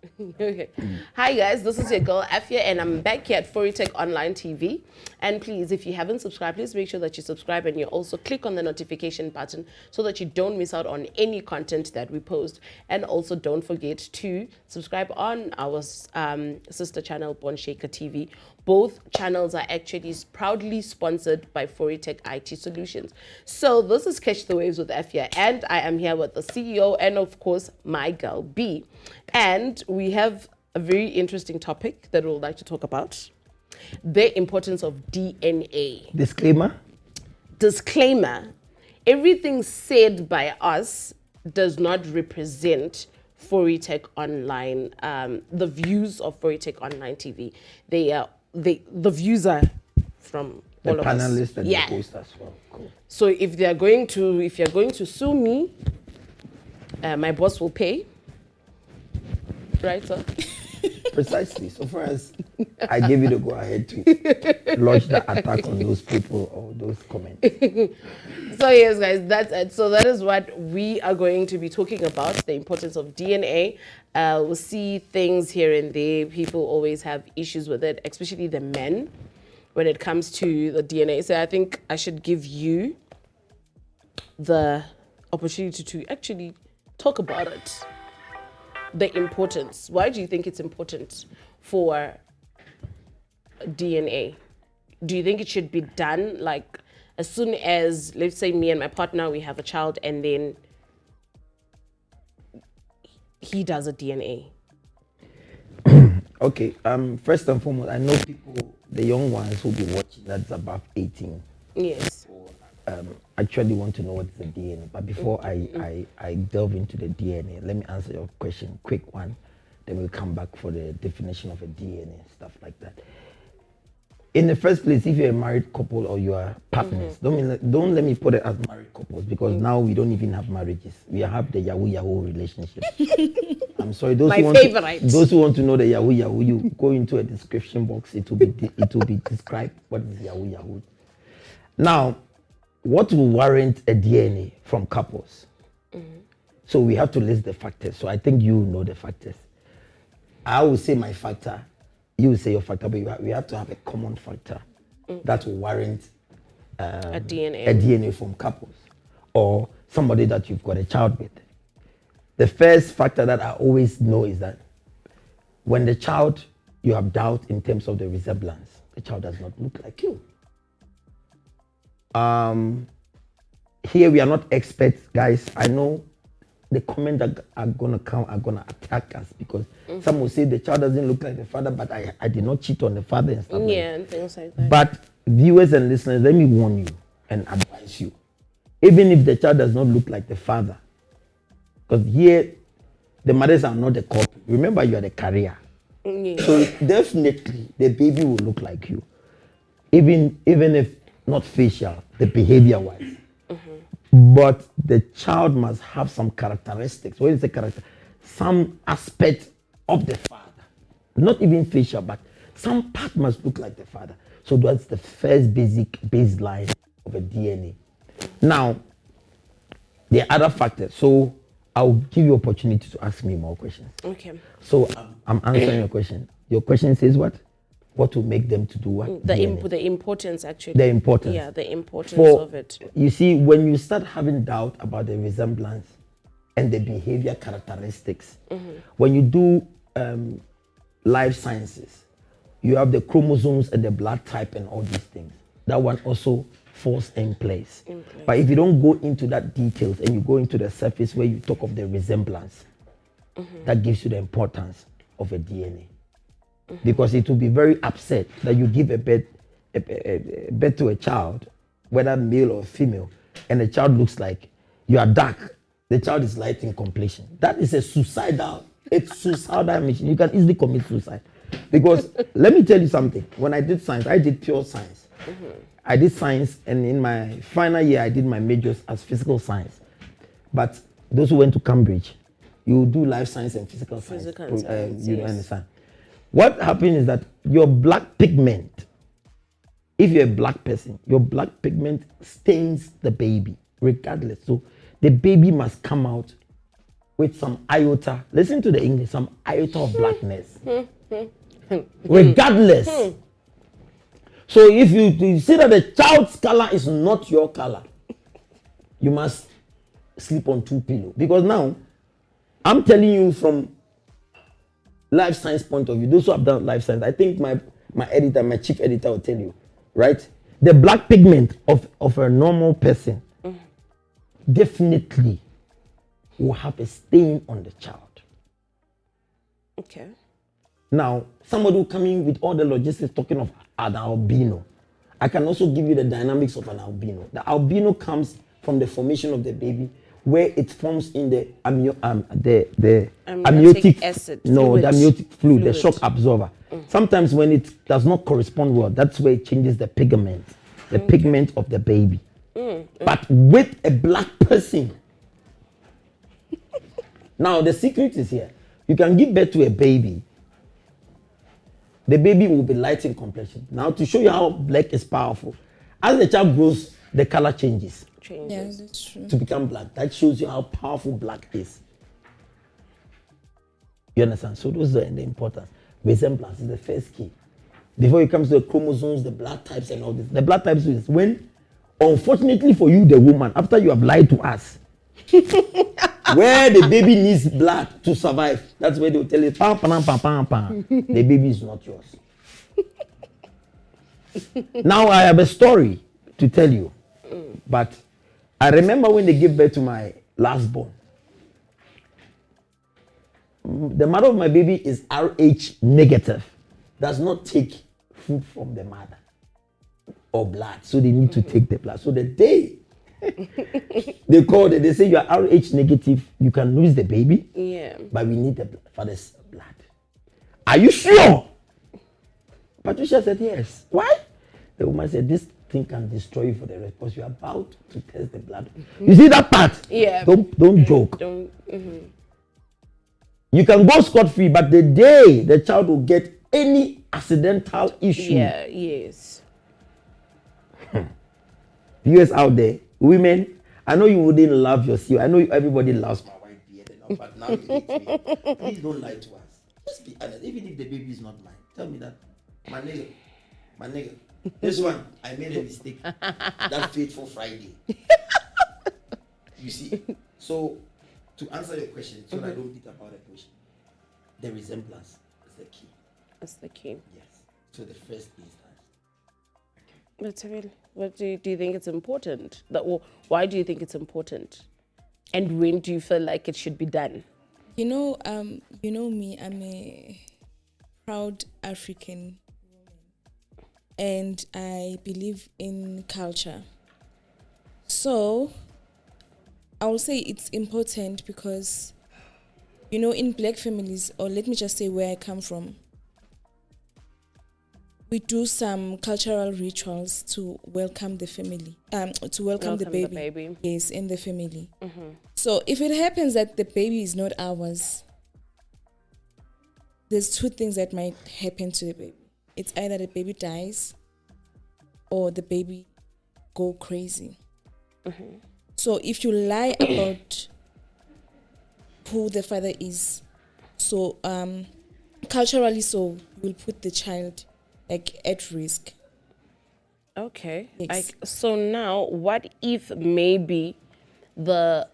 Okay. Hi guys, this is your girl Afia and I'm back here at Foritech Online TV. And please, if you haven't subscribed, please make sure that you subscribe and you also click on the notification button so that you don't miss out on any content that we post. And also don't forget to subscribe on our sister channel, Born Shaker TV. Both channels are actually proudly sponsored by Foritech IT Solutions. So this is Catch the Waves with Afia, and I am here with the CEO and of course my girl B. And we have a very interesting topic that we would like to talk about: the importance of DNA. Disclaimer. Disclaimer: everything said by us does not represent Foritech Online, the views of Foritech Online TV. The views are from The all of us. panelists and Yeah. the host as well. Cool. So if you're going to sue me, my boss will pay. Right, sir? Precisely. So far as I gave you the go ahead to launch the attack on those people or those comments. So yes, guys, that's it. So that is what we are going to be talking about: the importance of DNA. We'll see things here and there. People always have issues with it, especially the men, when it comes to the DNA. So I think I should give you the opportunity to actually talk about it. The importance. Why do you think it's important for DNA? Do you think it should be done like as soon as, let's say, me and my partner, we have a child, and then he does a DNA? Okay. First and foremost, I know people, the young ones who be watching, that's above 18. Yes. Actually want to know what is the DNA. But before I delve into the DNA, let me answer your question, quick one. Then we'll come back for the definition of a DNA and stuff like that. In the first place, if you're a married couple or you are partners, don't let me put it as married couples, because now we don't even have marriages. We have the Yahoo relationship. I'm sorry, those who want to know the Yahoo, you go into a description box. It will be described what is Yahoo. Now, what will warrant a DNA from couples? So we have to list the factors. So I think you know the factors. I will say my factor, you will say your factor, but we have to have a common factor that will warrant a DNA. From couples or somebody that you've got a child with. The first factor that I always know is that when the child, you have doubt in terms of the resemblance, the child does not look like you. Here we are not experts, guys. I know the comment that are gonna come are gonna attack us, because some will say the child doesn't look like the father, but I did not cheat on the father and stuff. Yeah, and things like that. But viewers and listeners, let me warn you and advise you. Even if the child does not look like the father, because here the mothers are not the culprit. Remember, you are the carrier. Yeah. So definitely the baby will look like you. Even if not facial, the behavior wise. But the child must have some characteristics. What is the character? Some aspect of the father. Not even facial, but some part must look like the father. So that's the first basic baseline of a DNA. Now, there are other factors. So I'll give you opportunity to ask me more questions. Okay. So I'm answering your question. Your question says what? What will make them to do what? The importance, actually. The importance. Yeah, the importance of it. You see, when you start having doubt about the resemblance and the behavior characteristics, when you do life sciences, you have the chromosomes and the blood type and all these things. That one also falls in place. But if you don't go into that details and you go into the surface where you talk of the resemblance, that gives you the importance of a DNA. Because it will be very upset that you give a birth to a child, whether male or female, and the child looks like you are dark, the child is light in complexion. That is a suicidal mission. You can easily commit suicide. Because let me tell you something. When I did science, I did pure science. I did science, and in my final year, I did my majors as physical science. But those who went to Cambridge, you do life science and physical science. You don't understand. What happens is that your black pigment, if you're a black person, your black pigment stains the baby regardless. So the baby must come out with some iota. Listen to the English, some iota of blackness. Regardless. So if you see that the child's color is not your color, you must sleep on 2 pillows. Because now, I'm telling you from life science point of view, those who have done life science, I think my editor, my chief editor will tell you, right? The black pigment of a normal person definitely will have a stain on the child. Okay. Now, somebody will come in with all the logistics talking of an albino. I can also give you the dynamics of an albino. The albino comes from the formation of the baby, where it forms in the amniotic acid. No, Fluid. the amniotic fluid, the shock absorber. Sometimes when it does not correspond well, that's where it changes the pigment, pigment of the baby. But with a black person, now the secret is here. You can give birth to a baby. The baby will be light in complexion. Now, to show you how black is powerful, as the child grows, the color changes. Yeah, that's true. To become black. That shows you how powerful black is. You understand? So those are the importance. Resemblance is the first key. Before it comes to the chromosomes, the blood types and all this. The blood types is when, unfortunately for you, the woman, after you have lied to us, where the baby needs blood to survive, that's where they will tell you, pam, pam, pam, pam, pam. The baby is not yours. Now I have a story to tell you. But I remember when they gave birth to my last born. The mother of my baby is Rh negative. Does not take food from the mother or blood. So they need to take the blood. So the day they called it, they say you are Rh negative, you can lose the baby. Yeah. But we need the father's blood. Are you sure? Patricia said yes. Why? The woman said, this thing can destroy you for the rest because you're about to test the blood. You see that part? Yeah. Don't joke. Don't. You can go scot-free, but the day the child will get any accidental issue. Yeah. Yes. Viewers out there, women, I know you wouldn't love your CEO. I know everybody loves my white beard and all, but now you hate me. Please don't lie to us. Just be honest. Even if the baby is not mine, tell me that. My nigga. This one, I made a mistake. That fateful Friday. You see? So, to answer your question, so that I don't beat about the question, the resemblance is the key. That's the key. Yes. So the first instance. But really, what do you think it's important? Why do you think it's important? And when do you feel like it should be done? You know me, I'm a proud African woman, and I believe in culture. So I will say it's important because, in black families, or let me just say where I come from, we do some cultural rituals to welcome the family, to welcome the baby. Yes, in the family. So if it happens that the baby is not ours, there's two things that might happen to the baby. It's either the baby dies or the baby go crazy. So if you lie about who the father is, so culturally, so you will put the child at risk. Okay. Yes. So now, what if maybe the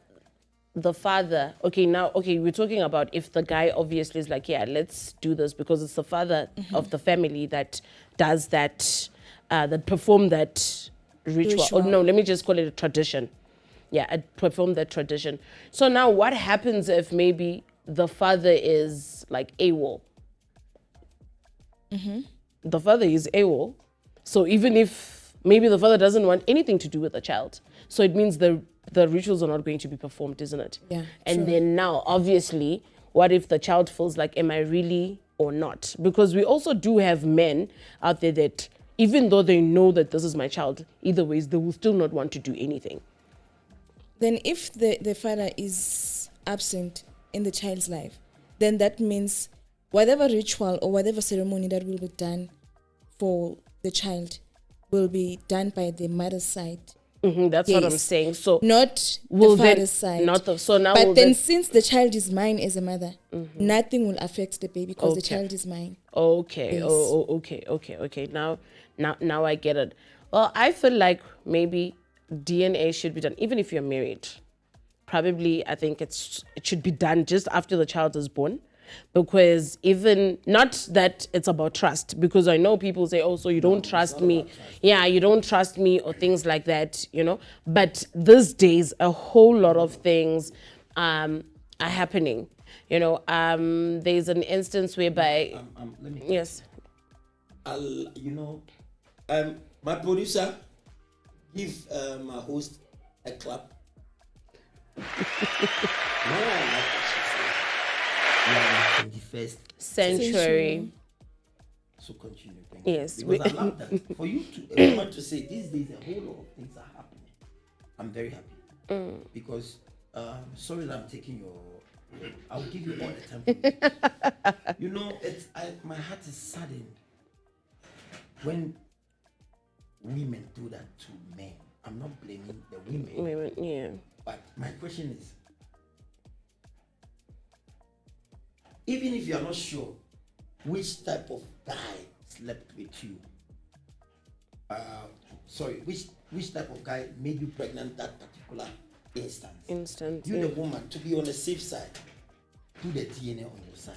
father? Okay, we're talking about if the guy obviously is like, yeah, let's do this because it's the father of the family that does that, that perform that ritual. Oh no, let me just call it a tradition. Yeah, I perform that tradition. So now, what happens if maybe the father is like AWOL? The father is AWOL. So even if maybe the father doesn't want anything to do with the child, so it means the rituals are not going to be performed, isn't it? Yeah. And true. then now, obviously, what if the child feels like, am I really or not? Because we also do have men out there that, even though they know that this is my child, either ways, they will still not want to do anything. Then if the father is absent in the child's life, then that means whatever ritual or whatever ceremony that will be done for the child will be done by the mother's side. That's what I'm Yes. saying. So Not will the then father's side. not the so now. But will then, then, since the child is mine as a mother, nothing will affect the baby because the Okay. child is mine. okay. Yes. Okay. Now I get it. Well, I feel like maybe DNA should be done, even if you're married. Probably, I think it should be done just after the child is born, because even not that it's about trust, because I know people say, oh, so you don't trust me. Yeah, you don't trust me or things like that, you know. But these days, a whole lot of things are happening. You know, there's an instance whereby, Let me. yes, My producer, give my host a clap. No, I like what she said. We are in the 21st century. So continue. Thank you. Yes, Because I love that. For you to a woman to say these days a whole lot of things are happening. I'm very happy. Because sorry that I'm taking your I'll give you all the time for me. You know, my heart is saddened when women do that to men. I'm not blaming the women. Yeah. But my question is, even if you are not sure which type of guy slept with you, which type of guy made you pregnant that particular instance. You, the woman, to be on the safe side, do the DNA on your side.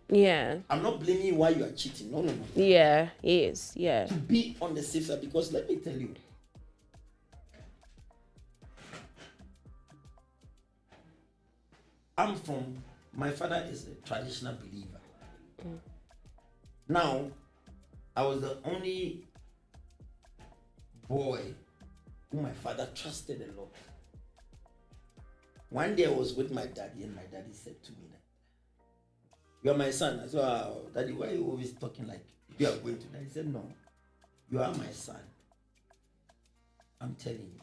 Yeah. I'm not blaming you why you are cheating. No. Yeah. Yes. Yeah. To be on the safe side, because let me tell you, my father is a traditional believer. Now, I was the only boy who my father trusted a lot. One day I was with my daddy, and my daddy said to me that, "You are my son." I said, "Oh, Daddy, why are you always talking like you are going to die?" He said, "No, you are my son. I'm telling you."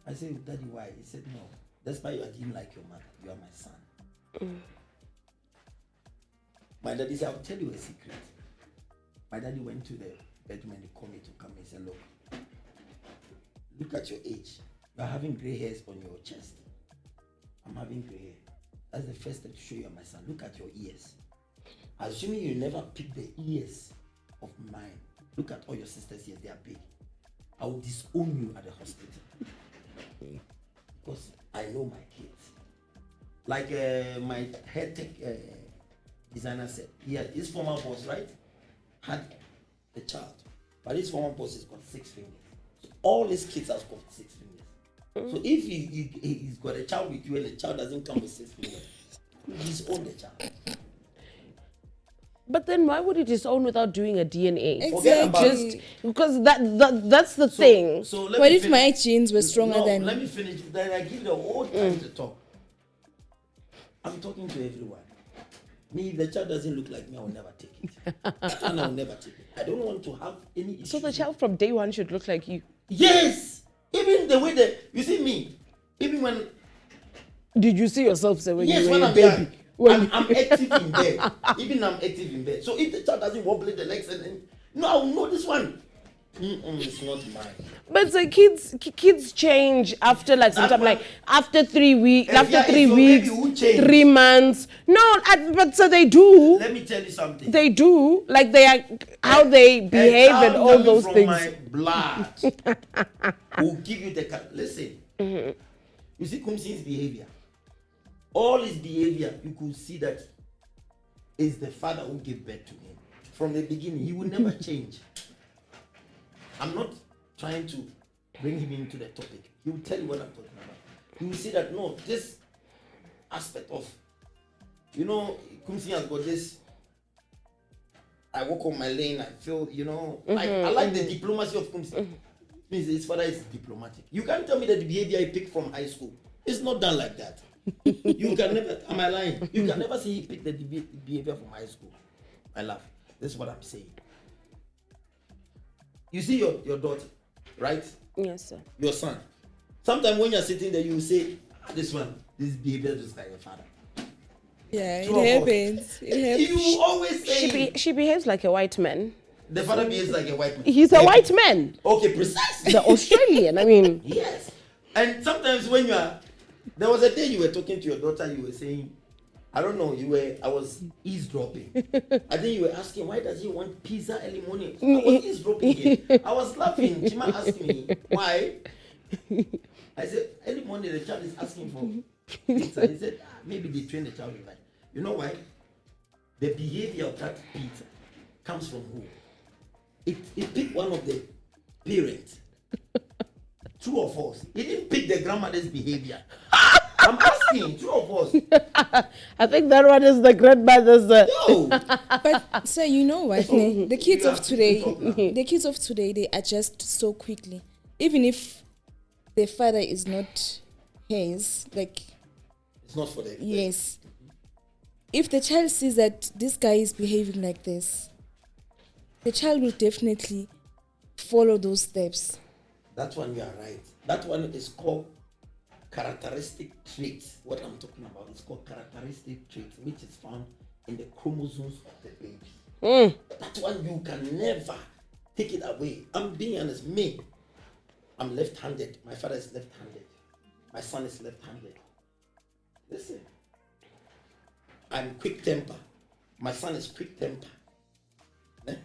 I said, "Daddy, why?" He said, "No, that's why you are acting like your mother. You are my son." My daddy said, "I'll tell you a secret." My daddy went to the bedroom and he called me to come and said, look at your age. You are having gray hairs on your chest. I'm having gray hair. That's the first step to show you are my son. Look at your ears. Assuming you never pick the ears of mine. Look at all your sisters' ears, they are big. I will disown you at the hospital. Because I know my kids. Like my head tech designer said, his former boss, right, had a child, but his former boss has got 6 fingers. So all his kids have got 6 fingers. So if he's got a child with you and the child doesn't come with 6 fingers, disown the child. But then why would he disown without doing a DNA? Exactly. Just because that's the thing. So What if my genes were stronger than? Let me finish. Then I give the whole time to talk. I'm talking to everyone. Me, if the child doesn't look like me, I will never take it. And I will never take it. I don't want to have any issues. So the child from day one should look like you. Yes! Even the way you see me, even when... Did you see yourself say when you were when a I'm baby? young, I'm active in bed. Even I'm active in bed. So if the child doesn't wobble the legs and then... No, I will know this one. It's not mine. But the kids change after like some time, like after 3 weeks, after 3 weeks, 3 months. No, but so they do. Let me tell you something. They do, like they are how they behave and all those from things. My blood will give you the. Listen, you see Kumsi's behavior. All his behavior, you could see that is the father who gave birth to him from the beginning. He will never change. I'm not trying to bring him into the topic. He will tell you what I'm talking about. He will see that no, this aspect of, Kumsi has got this. I walk on my lane. I feel, I like the diplomacy of Kumsi. Means his father is diplomatic. You can't tell me that the behavior he picked from high school. It's not done like that. You can never. Am I lying? You can never see he picked the behavior from high school. I laugh. This is what I'm saying. You see your daughter, right? Yes, sir. Your son. Sometimes when you're sitting there, you will say, this behavior just like your father. Yeah, it happens. You always say... She behaves like a white man. The father behaves like a white man. He's a white man. Okay, precisely. The Australian. I mean, Yes. And sometimes when you are, there was a day you were talking to your daughter, you were saying, I don't know, I was eavesdropping. I think you were asking, why does he want pizza early morning? I was eavesdropping again. I was laughing. Chima asked me, why? I said, early morning the child is asking for pizza. He said, maybe they train the child like, you know why? The behavior of that pizza comes from who? It picked one of the parents. True or false? He didn't pick the grandmother's behavior. I'm asking, true or false? I think that one is the grandmother's. No. But so you know what? The kids of today, they adjust so quickly. Even if the father is not his, like, It's not for them. yes. If the child sees that this guy is behaving like this, the child will definitely follow those steps. That one you are right. That one is called characteristic traits. What I'm talking about is called characteristic traits, which is found in the chromosomes of the baby. That one you can never take it away. I'm being honest. Me, I'm left-handed. My father is left-handed. My son is left-handed. Listen, I'm quick temper. My son is quick temper. Eh?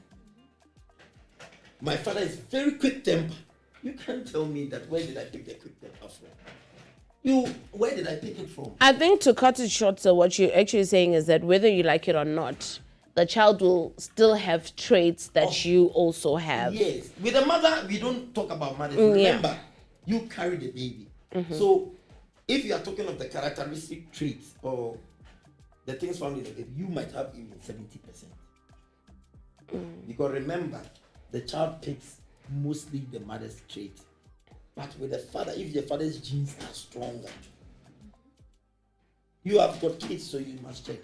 My father is very quick temper. You can't tell me that where did I pick the quick temper from? Where did I pick it from? I think to cut it short, so what you're actually saying is that whether you like it or not, the child will still have traits that you also have. Yes. With the mother, we don't talk about mothers. Remember, you carry the baby. So if you are talking of the characteristic traits or the things found in the baby, you might have even 70%. Because remember, the child picks mostly the mother's trait. But with the father, if the father's genes are stronger, you have got kids, so you must check.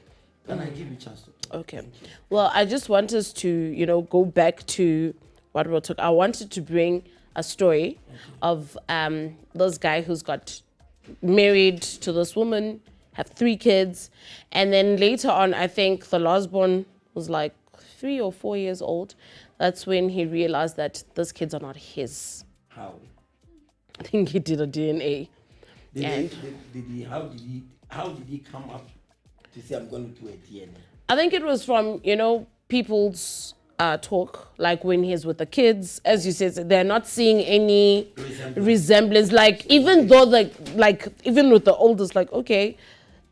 Can I give you a chance to talk? Okay. Well, I just want us to, go back to what we're talking. I wanted to bring a story of this guy who's got married to this woman, have 3 kids, and then later on, I think the last born was like 3 or 4 years old. That's when he realized that those kids are not his. How? I think he did a D.N.A. How did he come up to say I'm going to do a D.N.A? I think it was from, people's talk, like when he's with the kids, as you said, they're not seeing any resemblance. Like, even though, even with the oldest, like, okay,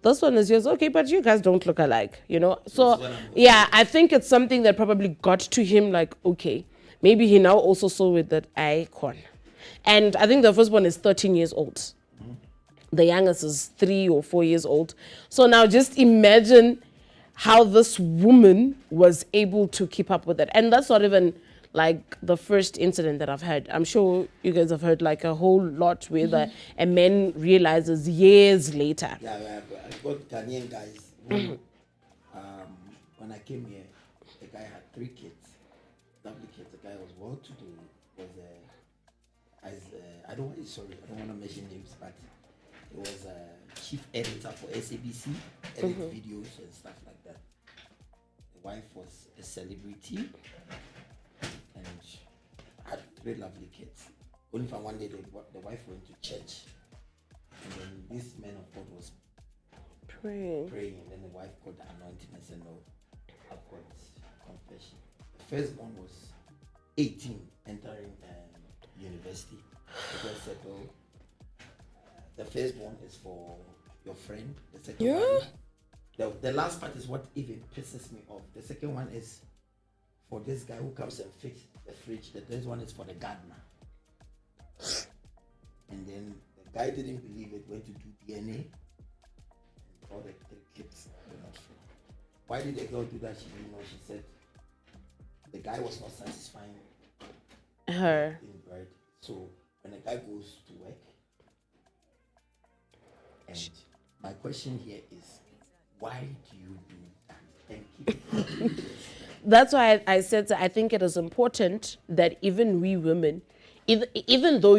this one is yours, okay, but you guys don't look alike, So, yeah, I think it's something that probably got to him, like, okay, maybe he now also saw with that icon. And I think the first one is 13 years old. The youngest is 3 or 4 years old. So now just imagine how this woman was able to keep up with it. And that's not even like the first incident that I've heard. I'm sure you guys have heard like a whole lot where a man realizes years later. Yeah, I got Ghanaian guys. When I came here, the guy had 3 kids. Lovely kids. The guy was well to do. I don't want to mention names, but he was a chief editor for SABC, edit videos and stuff like that. The wife was a celebrity and had 3 lovely kids. Only for one day the wife went to church, and then this man of God was praying, and then the wife got the anointing and said, no, I've got confession. The firstborn was 18, entering university. The girl said, oh, the firstborn is for your friend. The second one, the last part is what even pisses me off. The second one is for this guy who comes and fixes the fridge. The third one is for the gardener. And then the guy didn't believe it, went to do D.N.A. and all the 3 kids were not free. Why did the girl do that? She didn't know. She said the guy was not satisfying her. Right? So when a guy goes to work, and my question here is, why do you do that? And keep it That's why I said I think it is important that even we women, even though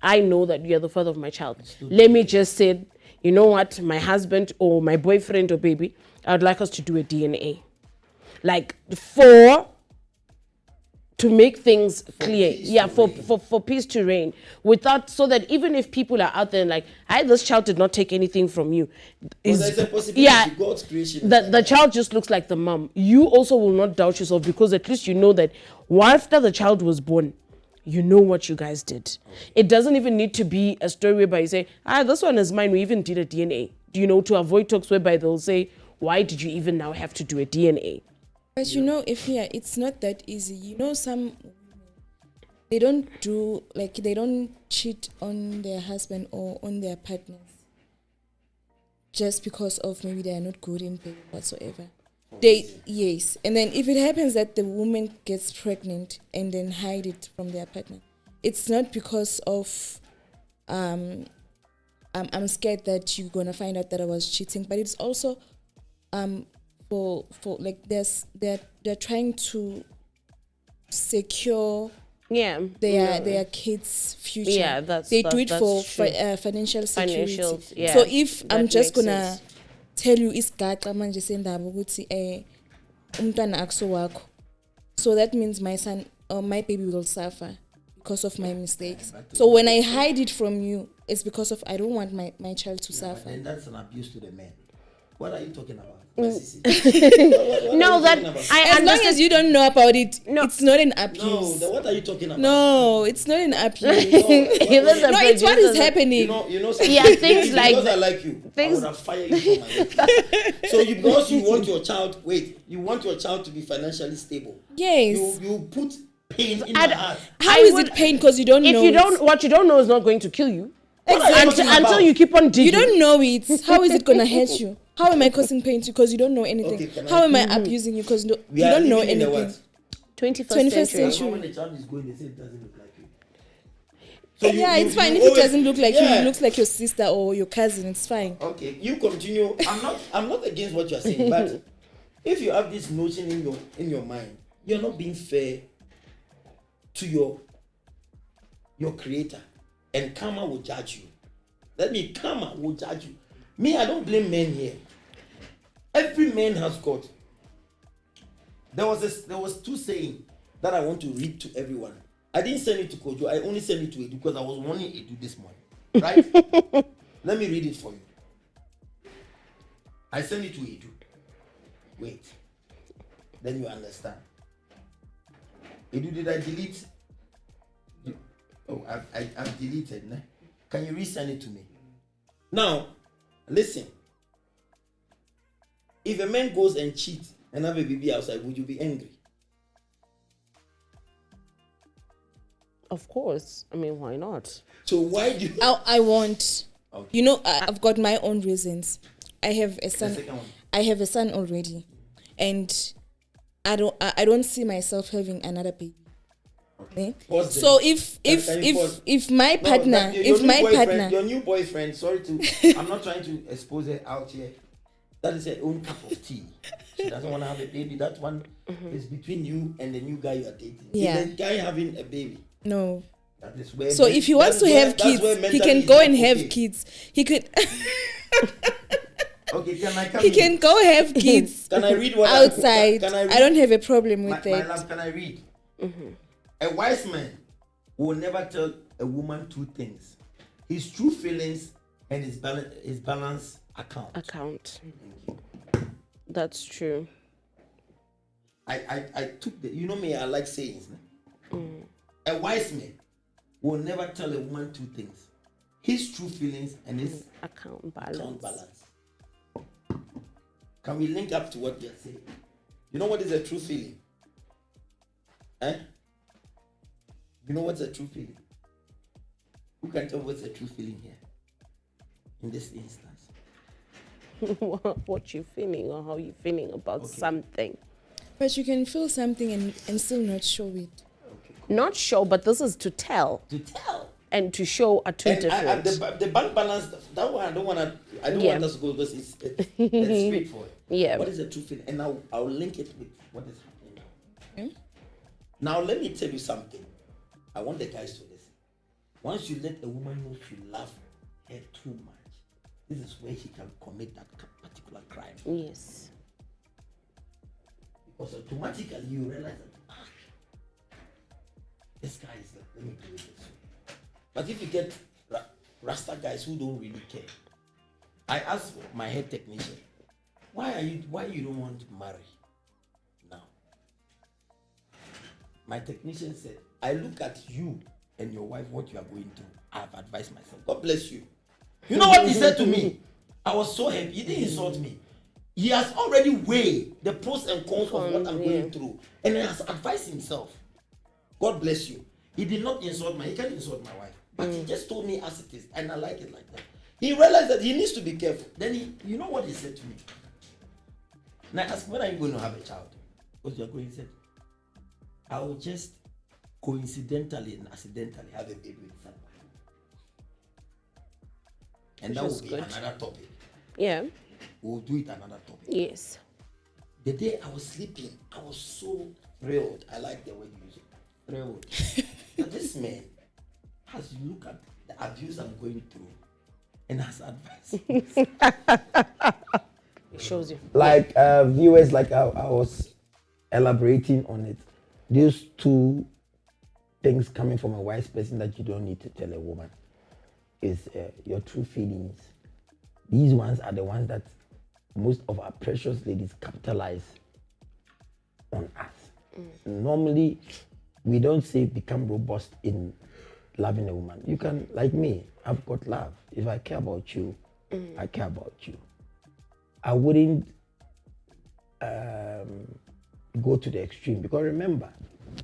I know that you're the father of my child, let me just say, you know what, my husband or my boyfriend or baby, I would like us to do a D.N.A. Like for to make things clear. peace Yeah, to for, reign. for peace to reign. Without, so that even if people are out there like, this child did not take anything from you. There's a possibility Yeah, God's creation. the child just looks like the mom. You also will not doubt yourself, because at least you know that after the child was born, you know what you guys did. It doesn't even need to be a story whereby you say, this one is mine, we even did a DNA. You know, to avoid talks whereby they'll say, why did you even now have to do a DNA? But you know, it's not that easy. You know, some they don't cheat on their husband or on their partners just because of maybe they are not good in bed whatsoever. Yes, and then if it happens that the woman gets pregnant and then hide it from their partner, it's not because of I'm scared that you're gonna find out that I was cheating, but it's also for like they're trying to secure their kids' future. Yeah, they do it that's for true. financial security. Financials, yeah, So if I'm that just makes gonna sense. tell you isigaxa manje sendaba ukuthi umntwana akuso wakho, so that means my son or my baby will suffer because of my mistakes. So when I hide it from you, it's because of I don't want my child to suffer. And that's an abuse to the man. What are you talking about? No, that As long as you don't know about it, it's not an abuse. No, then what are you talking about? No, it's not an abuse. Even the No, it's what is producers- happening. You know something? Yeah, things like because I like you, I would have fired you from my work. So because you want your child, you want your child to be financially stable. Yes. You put pain in my heart. How is it pain? Because you don't know. If you it. don't, what you don't know is not going to kill you. What are you talking Until about? you keep on digging. You don't know it. How is it gonna hurt you? How am I causing pain to you? Because you don't know anything. Okay, How am I abusing you? Because you don't know living in the anything. what? 21st 21st century. century. When the child is going, they say it doesn't look like you. So It's fine if always- it doesn't look like you. Yeah. It looks like your sister or your cousin. It's fine. Okay, you continue. I'm not against what you're saying, but if you have this notion in your mind, you're not being fair to your creator, and karma will judge you. Karma will judge you. Me, I don't blame men here. Every man has God. There was two saying that I want to read to everyone. I didn't send it to Kojo. I only sent it to Edu because I was wanting Edu this morning. Right? Let me read it for you. I sent it to Edu. Wait. Then you understand. Edu, did I delete? Oh, I've deleted. Né? Can you resend it to me? Now, listen. If a man goes and cheats and have a baby outside, would you be angry? Of course. I mean, why not? So why do you... I want. Okay. You know, I've got my own reasons. I have a son. second one. I have a son already, and I don't see myself having another baby. Okay? Pause So there. Can you pause? if my No, partner, your if new my boyfriend- partner, your new boyfriend, sorry to, I'm not trying to expose her out here. That is her own cup of tea. She doesn't want to have a baby. That one is between you and the new guy you are dating. Yeah. If the guy having a baby, no. that is where. So if he wants to have kids, he can go and have kids. He could. Okay, can I come He in? can go have kids Can I read what outside. Can I read? I don't have a problem with My that. love, can I read? A wise man will never tell a woman two things: his true feelings and his balance account. That's true. I took the, you know me, I like sayings. A wise man will never tell a woman two things: his true feelings and his Account account balance. balance. Can we link up to what we are saying? You know what is a true feeling? You know what's a true feeling? Who can tell what's a true feeling here? In this instance. What you feeling or how you feeling about something. But you can feel something and still not show it. Not show, but this is to tell. To tell. And to show are two And different. the bank balance, that one I don't want us to go because it's straightforward. Yeah. What is the true feeling? And I'll link it with what is happening now. Okay. Now let me tell you something. I want the guys to listen. Once you let a woman know you love her too much, this is where she can commit that particular crime. Yes. Because automatically you realize that this guy is like, let me do it this way. But if you get Rasta guys who don't really care, I asked my head technician, why you don't want to marry now? My technician said, I look at you and your wife, what you are going through. I have advised myself. God bless you. You know what he said to me? I was so happy. He didn't insult me. He has already weighed the pros and cons of what I'm going through, and he has advised himself. God bless you. He did not insult me. He can't insult my wife, but he just told me as it is, and I like it like that. He realized that he needs to be careful. Then you know what he said to me? And I asked, when are you going to have a child? Because you're going, he said, I will just coincidentally and accidentally have a baby with somebody. And that will be another topic. Yeah. We'll do it another topic. Yes. The day I was sleeping, I was so thrilled. I like the word you use. Thrilled. That this man has looked at the abuse I'm going through and has advised. It shows you. Like viewers, like I was elaborating on it. These two things coming from a wise person that you don't need to tell a woman is your true feelings. These ones are the ones that most of our precious ladies capitalize on us. Normally, we don't say become robust in loving a woman. You can, like me, I've got love. If I care about you, I care about you. I wouldn't go to the extreme, because remember,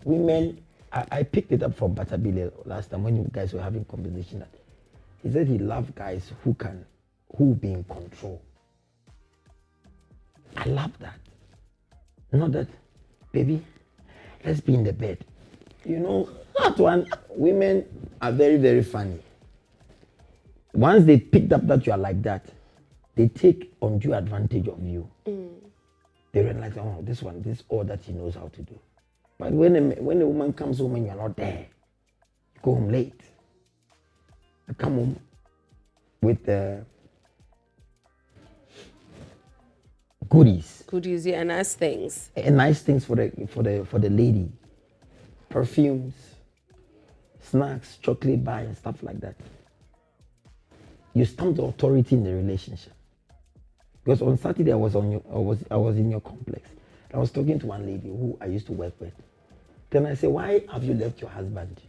women, I picked it up from Batabile last time when you guys were having conversation that he said he loved guys who be in control. I love that. Not that, baby, let's be in the bed. You know, that one, women are very, very funny. Once they picked up that you are like that, they take undue advantage of you. They realize, oh, this is all that he knows how to do. But when a woman comes home and you're not there, you go home late. You come home with goodies. Goodies, yeah, nice things. And nice things for the lady. Perfumes, snacks, chocolate bar, and stuff like that. You stamp the authority in the relationship. Because on Saturday I was in your complex. I was talking to one lady who I used to work with. Then I said, why have you left your husband?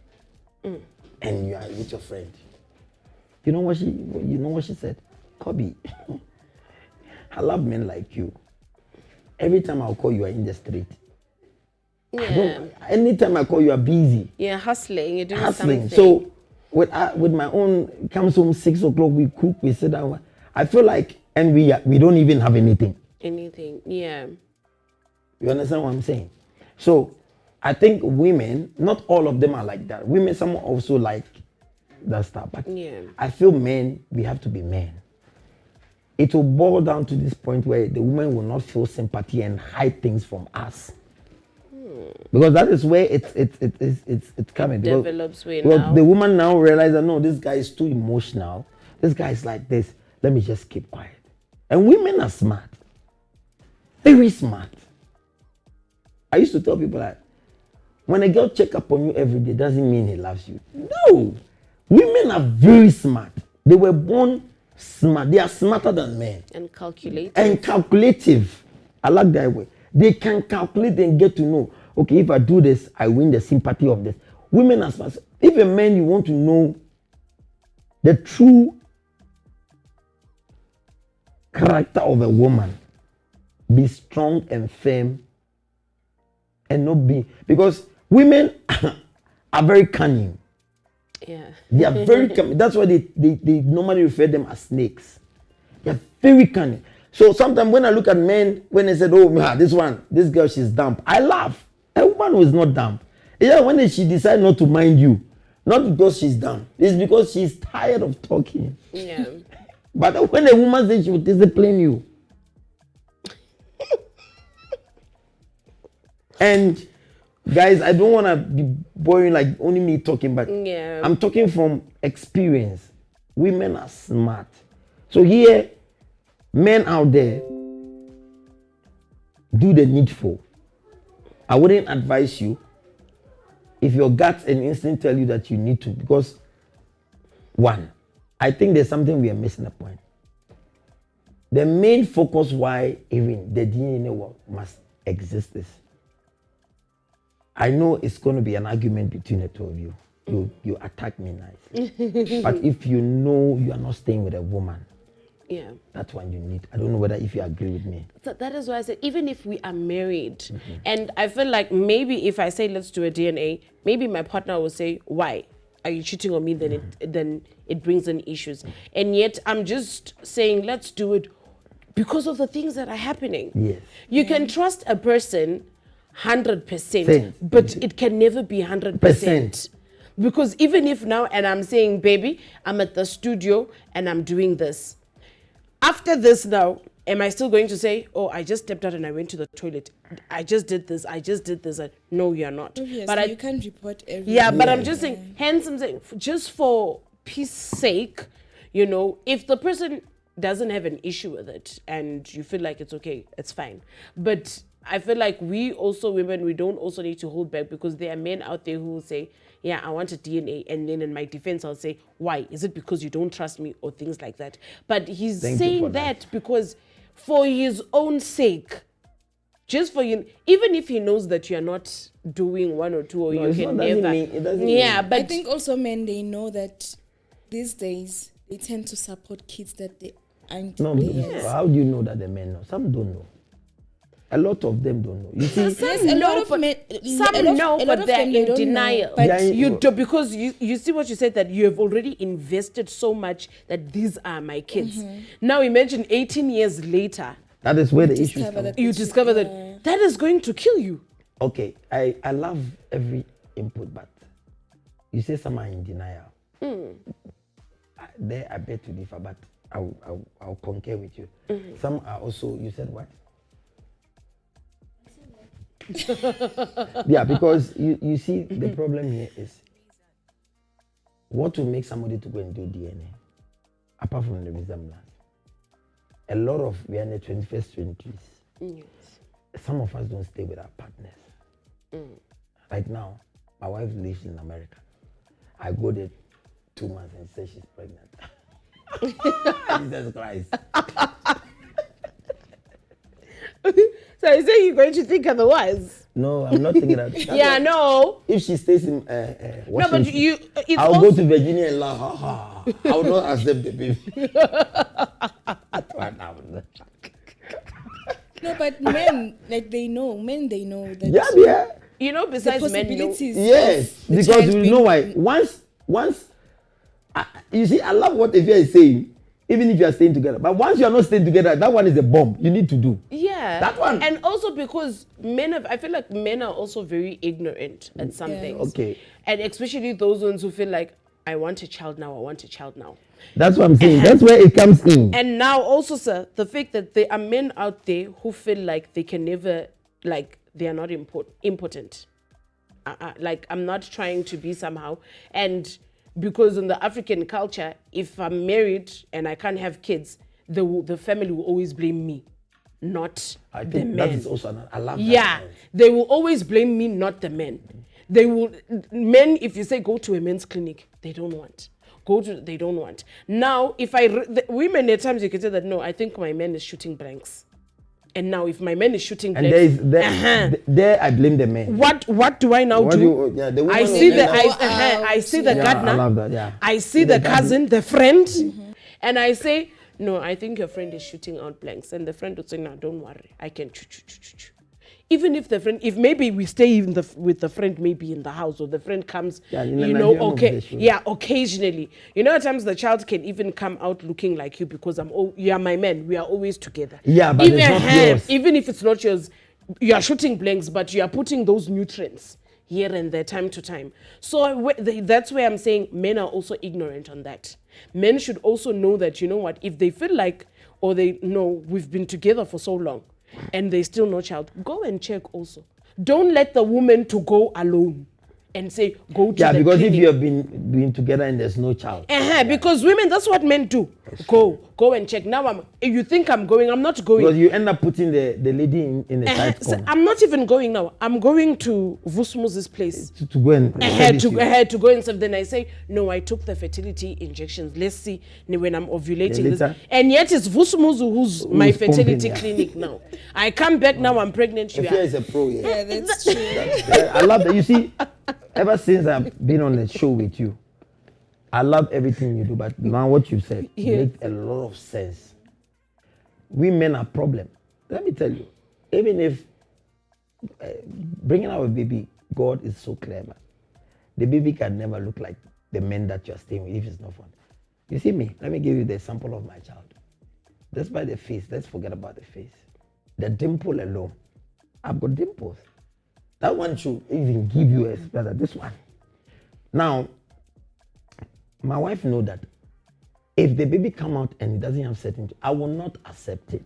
And you are with your friend? You know what she said? Kobe, I love men like you. Every time I'll call you, are in the street. Yeah. Anytime I call you, are busy. Yeah, hustling. You're doing Hustling. something. So with my own, comes home 6 o'clock, we cook, we sit down. I feel like, and we don't even have anything. Anything, yeah. You understand what I'm saying? So I think women, not all of them are like that. Women, some also like that stuff. But Yeah. I feel men, we have to be men. It will boil down to this point where the woman will not feel sympathy and hide things from us. Because that is where it's coming. Develops way because now. the woman now realizes, no, this guy is too emotional. This guy is like this. Let me just keep quiet. And women are smart. Very smart. I used to tell people that when a girl check up on you every day doesn't mean he loves you. No. Women are very smart. They were born smart. They are smarter than men. And calculating. And calculative. I like that way. They can calculate and get to know, okay, if I do this, I win the sympathy of this. Women are smart. If a man, you want to know the true character of a woman, be strong and firm and not be, because women are very cunning. Yeah. They are very cunning. That's why they normally refer them as snakes. They are very cunning. So sometimes when I look at men, when they said, oh, this girl, she's dumb, I laugh. A woman who is not dumb. Yeah, when she decides not to mind you, not because she's dumb, it's because she's tired of talking. Yeah. But when a woman says she will discipline you, and guys, I don't want to be boring like only me talking, but Yeah. I'm talking from experience. Women are smart. So here, men out there, do the needful. I wouldn't advise you if your gut and instinct tell you that you need to, because one, I think there's something we are missing a point. The main focus why even the DNA must exist is, I know it's going to be an argument between the two of you. You attack me nicely. But if you know you are not staying with a woman, Yeah. that's when you need. I don't know whether if you agree with me. So that is why I said, even if we are married, and I feel like maybe if I say let's do a DNA, maybe my partner will say, why are you cheating on me? Then it brings in issues. And yet I'm just saying let's do it because of the things that are happening. Yes. You can trust a person 100%, Same. but it can never be 100%. Because even if now, and I'm saying, baby, I'm at the studio and I'm doing this. After this now, am I still going to say, oh, I just stepped out and I went to the toilet. I just did this. No, you're not. Obviously, But you can't report everything. yeah, but I'm just saying, hence I'm saying, just for peace sake, you know, if the person doesn't have an issue with it and you feel like it's okay, it's fine. But I feel like we also, women, we don't also need to hold back, because there are men out there who will say, yeah, I want a DNA. And then in my defense, I'll say, why? Is it because you don't trust me or things like that? But he's saying that because for his own sake, just for you, even if he knows that you're not doing one or two, or you can never. It doesn't Yeah, mean. but I think also men, they know that these days they tend to support kids that they aren't No, theirs. how do you know that the men know? Some don't know. A lot of them don't know. You see, Yes, a lot of men. Some a lot, know, a lot but of they're them, they in don't denial. Know, but Yeah, You do, because you see what you said, that you have already invested so much that these are my kids. Now imagine 18 years later, that is where the issue is. discover that you the discover yeah. that that is going to kill you. Okay, I love every input, but you say some are in denial. There I bet to differ, but I'll concur with you. Some are also, you said what? Yeah, because you see the problem here is what will make somebody to go and do DNA, apart from the resemblance. A lot of, we are in the 21st centuries. Some of us don't stay with our partners. Right now, my wife lives in America. I go there 2 months and say she's pregnant. Jesus Christ. So you say you're going to think otherwise? No, I'm not thinking that. Yeah, no. If she stays in No, Washington, but you. It's I'll also, go to Virginia and laugh. Ha, ha. I will not accept the baby. No, but men, like they know that. Yeah, yeah. you know, The besides men, know, possibilities. Yes, of the because child you being know why. Once, you see, I love what Evia is saying. Even if you are staying together, but once you are not staying together, that one is a bomb. You need to do. yeah, That one. and also because I feel like men are also very ignorant at some Yeah. things. Okay. And especially those ones who feel like, I want a child now. That's what I'm saying. That's where it comes in. And now also, sir, the fact that there are men out there who feel like they can never, like they are not impotent. Like I'm not trying to be somehow. And because in the African culture, if I'm married and I can't have kids, the family will always blame me, not I the think men. that is also I love that. Yeah, they will always blame me, not the men. They will, men, if you say go to a men's clinic, they don't want. They don't want. Now, if women at times you can say that, no, I think my man is shooting blanks. And now if my man is shooting And blanks, there I blame the men. what do I now What do? the woman I will see blame I see the Yeah, gardener. I love that, yeah. I see the cousin, the friend, and I say, no, I think your friend is shooting out blanks. And the friend would say, no, don't worry, I can choo. Even if the friend, if maybe we stay with the friend maybe in the house, or the friend comes, Yeah, occasionally. You know, at times the child can even come out looking like you because you are my man. We are always together. Yeah, but it's not yours. Even if it's not yours, you are shooting blanks, but you are putting those nutrients here and there, time to time. So that's where I'm saying men are also ignorant on that. Men should also know that, you know what, if they feel like, or they know we've been together for so long, and there's still no child, go and check also. Don't let the woman to go alone and say, go to Yeah, the because clinic. if you have been together and there's no child. Because women, that's what men do. Go and check. Now you think I'm going, I'm not going. Because you end up putting the lady in the side So corner I'm not even going now. I'm going to Vusmuz's place. to go and service you. To go and serve. Then I say, no, I took the fertility injections. Let's see when I'm ovulating. Yeah, later. And yet it's Vusmuzu who's my fertility pumping, yeah. clinic now. I come back now, I'm pregnant. You Efia are. is a pro, yeah. Yeah, that's true. I love that. You see, ever since I've been on the show with you, I love everything you do. But now what you said makes a lot of sense. We men are problem. Let me tell you, even if bringing out a baby, God is so clever. The baby can never look like the men that you're staying with if it's not fun. You see me, let me give you the example of my child. Despite the face, let's forget about the face. The dimple alone. I've got dimples. That one should even give you a better. This one. Now, my wife know that if the baby come out and it doesn't have certainty, I will not accept it.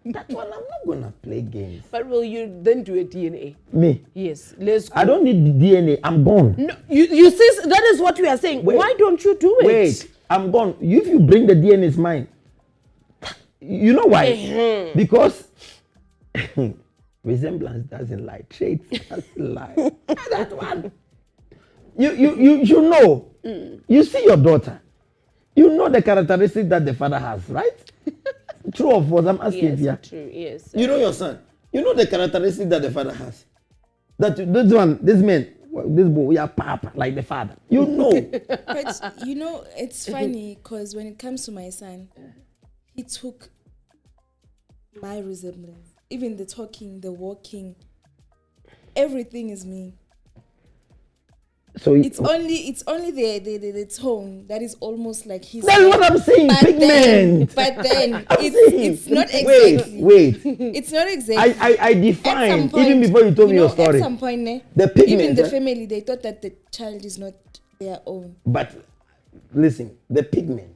That's why I'm not gonna play games. But will you then do a DNA? Me? Yes, let's go. I don't need the DNA. I'm gone. No, you see, that is what we are saying. Wait. Why don't you do it? Wait, I'm gone. If you bring the DNA, it's mine. You know why? Because resemblance doesn't lie. Traits doesn't lie. That one. You know. You see your daughter. You know the characteristics that the father has, right? True or false? I'm asking you. Yes, true, yes. You know your son. You know the characteristics that the father has. That this man, this boy, we are papa like the father. You know. But you know, it's funny because when it comes to my son, he took my resemblance. Even the talking, the walking, everything is me. So It's only the tone that is almost like his. that's what I'm saying. Pigment. But then I'm saying, it's not exactly. Wait. It's not exactly. I At define some point, even before you told me your story. At some point, The pigment, even the family, they thought that the child is not their own. But listen, the pigment,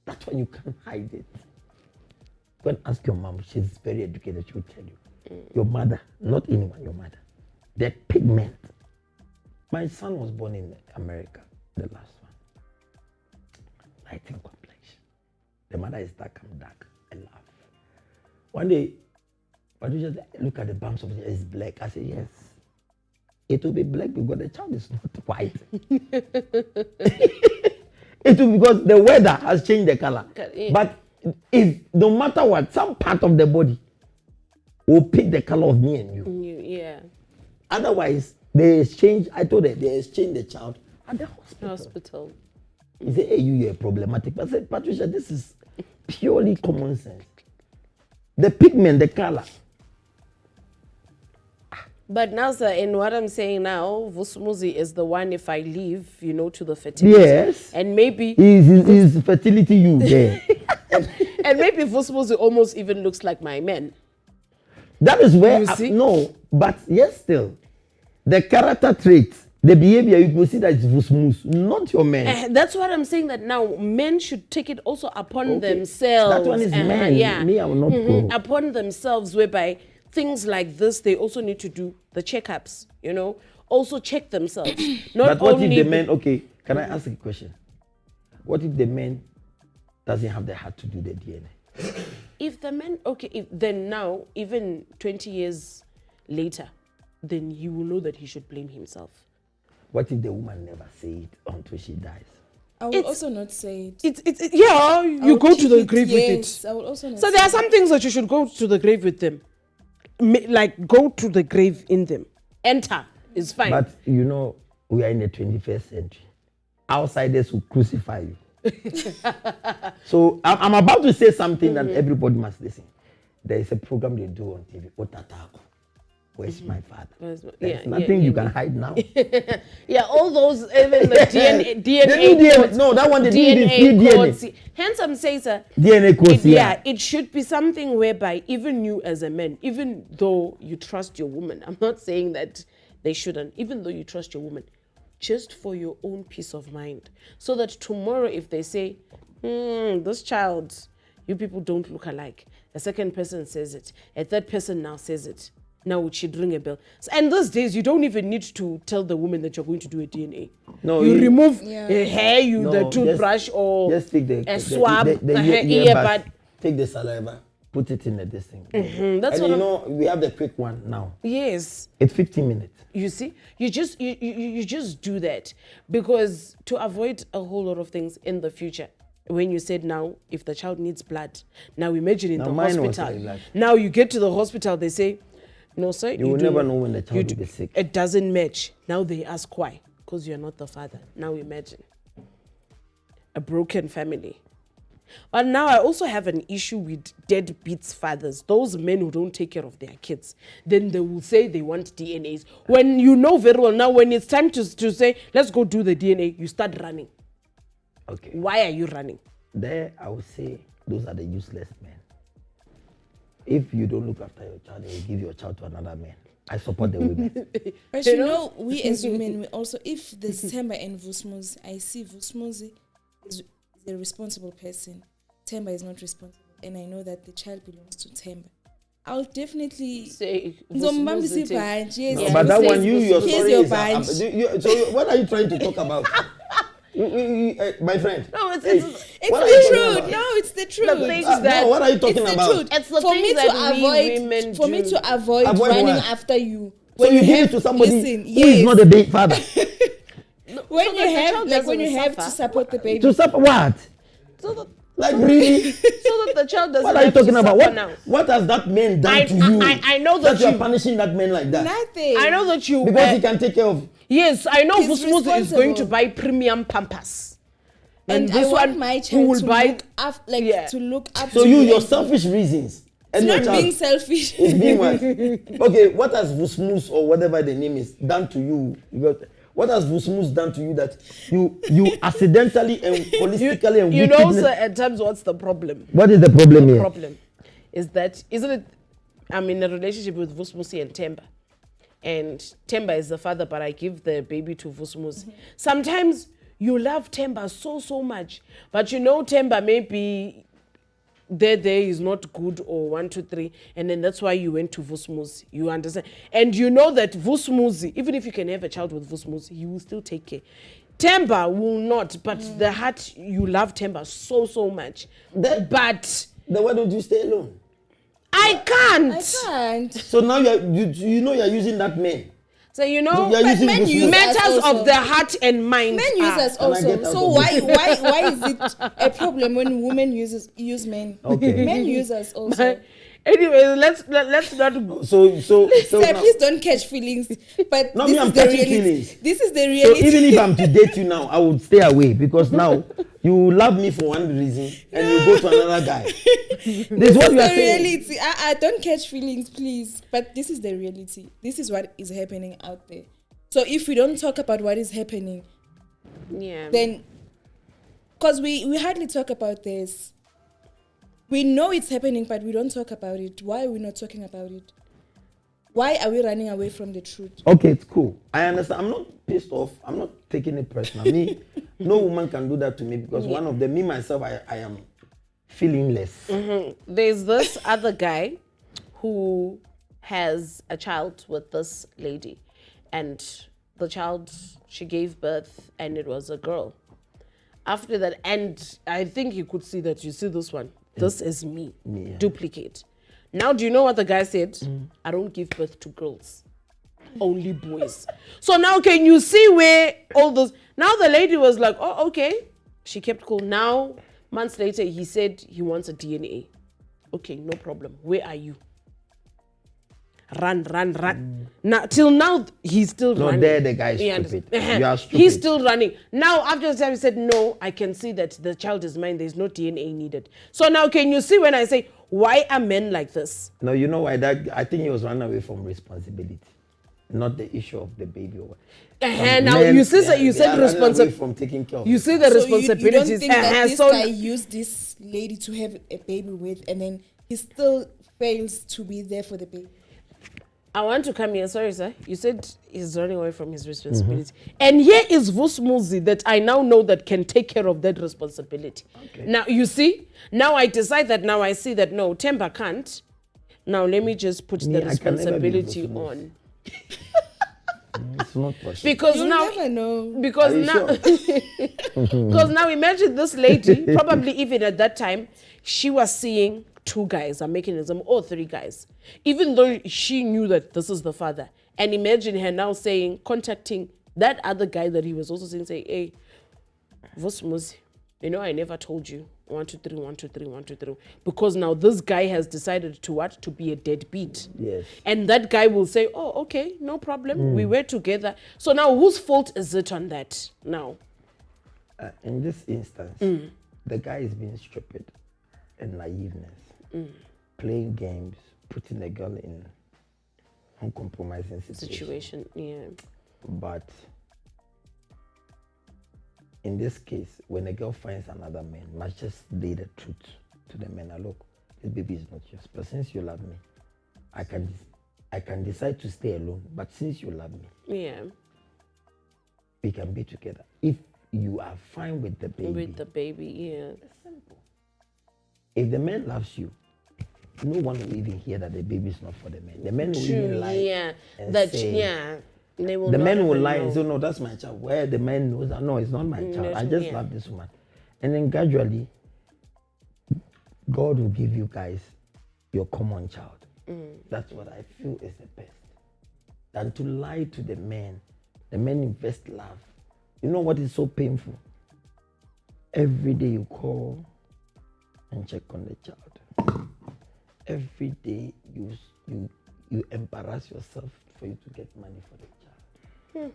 that's why you can't hide it. Go and ask your mom. She's very educated. She will tell you. Your mother, not anyone, your mother. The pigment. My son was born in America, the last one. Light in complexion. The mother is dark, I'm dark. I laugh. One day, Patricia said, look at the bumps of it, it's black. I said, yes. It will be black because the child is not white. It will because the weather has changed the color. Yeah. But if no matter what, some part of the body will pick the color of me and you. Yeah. Otherwise, they exchange. I told her they exchange the child at the hospital. He said, "Hey, you're problematic." But I said, Patricia, this is purely common sense. The pigment, the color. But now, sir, in what I'm saying now, Vusmuzi is the one. If I leave, to the fertility. Yes. And maybe Is fertility you there? and maybe Vusmuzi almost even looks like my man. That is where You see? no, but yes, still, the character traits, the behavior, you will see that it's Vusmus, not your man. That's what I'm saying. That now men should take it also upon themselves. That one is man. Yeah. Me, I will not go. Upon themselves, whereby things like this, they also need to do the checkups. Also check themselves. Not But what only if the man? Okay, can I ask a question? What if the man doesn't have the heart to do the DNA? If the man, then now, even 20 years later, then you will know that he should blame himself. What if the woman never say it until she dies? I will also not say it. You go to the grave with yes, it. I will also not So say there are some things that you should go to the grave with them. Like go to the grave in them. Enter is fine. But we are in the 21st century. Outsiders will crucify you. So I'm about to say something that everybody must listen. There is a program they do on TV, Otatako. Where's my father? There's nothing you can hide now. Yeah, all those, even the DNA They do codes. no, that one they didn't DNA feed codes. DNA. Hence, I'm saying, sir, DNA codes, it should be something whereby even you as a man, even though you trust your woman, I'm not saying that they shouldn't, even though you trust your woman, just for your own peace of mind. So that tomorrow, if they say, this child, you people don't look alike, a second person says it, a third person now says it, now it should ring a bell. And these days, you don't even need to tell the woman that you're going to do a DNA. No, you remove Yeah. a hair, the toothbrush, or just take a swab, the earbud. earbud. Take the saliva, put it in the thing. That's and what we have the quick one now. Yes. It's 15 minutes. You see, you just do that because to avoid a whole lot of things in the future. When you said now, if the child needs blood, now imagine in Now the mine was hospital. like that. Now you get to the hospital, they say, no, sir. You will do never not- know when the child you will do- be sick. It doesn't match. Now they ask why. Because you're not the father. Now imagine. A broken family. But now I also have an issue with deadbeats fathers. Those men who don't take care of their kids. Then they will say they want DNAs. When you know very well, now when it's time to say, let's go do the DNA, you start running. Okay. Why are you running? There, I would say those are the useless men. If you don't look after your child, you give your child to another man. I support the women. But you know, we as women, we also, if there's Temba and Vusmuzi, I see Vusmuzi is a responsible person. Temba is not responsible. And I know that the child belongs to Temba. I'll definitely Say, Zombambisi badge, yes. No, but that say one, your here's story your is... badge. so what are you trying to talk about? My friend. No, it's It's what are you the talking truth. about? No, it's the truth. The things that No, what are you talking It's the about? truth. It's the for me things to that we avoid, women for me do. to avoid Avoid running what? after you. So you give have- it to somebody listen, who yes. is not the big father. When So you that the have, child like when you doesn't have suffer. to support the baby. To support what? So that, Like really? so that the child doesn't What are you have to talking about? suffer What, now. what has that man done I- to you? I know that you are you- punishing that man like that. Nothing. I know that you... Because he can take care of... Yes, I know He's Vusmuzi is going to responsible. buy premium Pampers. And I this want one my who child will to buy... look up, like Yeah. to look up So to you, and your selfish reasons. And your not child being selfish. is being what? Okay, what has Vusmus or whatever the name is done to you? Because what has Vusmus done to you that you accidentally and holistically and You know, wickedness- sir, at times what's the problem? What is the problem here? Problem is that, isn't it, I'm in a relationship with Vusmusi and Temba. And Temba is the father, but I give the baby to Vusmusi. Sometimes you love Temba so much, but you know Temba maybe there is not good or 1, 2, 3, and then that's why you went to Vusmuzi. You understand? And you know that Vusmuzi, even if you can have a child with Vusmuzi, he will still take care. Temba will not, but the heart, you love Temba so much. But Then why don't you stay alone? I can't. I can't. So now you know you're using that man. So you know, You are using men Vusmus. use matters also. of the heart and mind. Men use us Can I get also. out So of why this? why is it a problem when women use men? Okay. Men use us also. Anyway, let's not go. So Sir, now- please don't catch feelings. But No, this me, I'm is the catching reality. feelings. This is the So reality. even if I'm to date you now, I would stay away because now you love me for one reason and you go to another guy. This is what you are the saying. reality. I don't catch feelings, please. But this is the reality. This is what is happening out there. So if we don't talk about what is happening, Yeah. then because we hardly talk about this. We know it's happening, but we don't talk about it. Why are we not talking about it? Why are we running away from the truth? Okay, it's cool. I understand. I'm not pissed off. I'm not taking it personal. Me, no woman can do that to me because one of them, me myself, I am feeling less. There's this other guy who has a child with this lady, and the child, she gave birth and it was a girl. After that, and I think you could see that, you see this one, this is me, Yeah. duplicate. Now, do you know what the guy said? I don't give birth to girls, only boys. So now can you see where all those, now the lady was like, oh, okay. She kept cool. Now, months later, he said he wants a DNA. Okay, no problem. Where are you? Run. Now, till now, he's still No, running. there the guy is You stupid. understand? You are stupid. He's still running. Now, after the time, he said, no, I can see that the child is mine. There's no DNA needed. So now, can you see when I say, why are men like this? No, you know why? That I think he was running away from responsibility, not the issue of the baby. Now, Men, you see, they you are said running away responsibility. from taking care of You it. see the So responsibilities. you don't think that this so guy used this lady to have a baby with, and then he still fails to be there for the baby? I want to come here. Sorry, sir. You said he's running away from his responsibility. And here is Vusmuzi that I now know that can take care of that responsibility. Okay. Now, you see, now I decide that now I see that no, Temba can't. Now let me just put Me, the I can never be responsibility Vosmos. on. It's not possible. Because You'll now, never know. because Are you now, sure? because now imagine this lady, probably even at that time, she was seeing 2 guys, I'm making an example, or 3 guys, even though she knew that this is the father. And imagine her now saying, contacting that other guy that he was also saying, say, hey, Vosmos, you know, I never told you 1, 2, 3, 1, 2, 3, 1, 2, 3. Because now this guy has decided to what? To be a deadbeat. Yes. And that guy will say, oh, okay, no problem. We were together. So now whose fault is it on that now? In this instance, the guy is being stupid and naiveness, playing games, putting the girl in uncompromising situation. Yeah. But in this case, when a girl finds another man, must just lay the truth to the man. Look, this baby is not yours. But since you love me, I can decide to stay alone. But since you love me, Yeah. we can be together. If you are fine with the baby, With the baby, yeah. it's simple. If the man loves you, no one will even hear that the baby is not for the man. The man will even lie. Yeah. And That, say, yeah. They will the not man will even lie know. and say, no, that's my child. Where the man knows that, no, it's not my child. I just yeah. love this woman. And then gradually, God will give you guys your common child. That's what I feel is the best. Than to lie to the man. The man invest love. You know what is so painful? Every day you call and check on the child. Every day you embarrass yourself for you to get money for the child.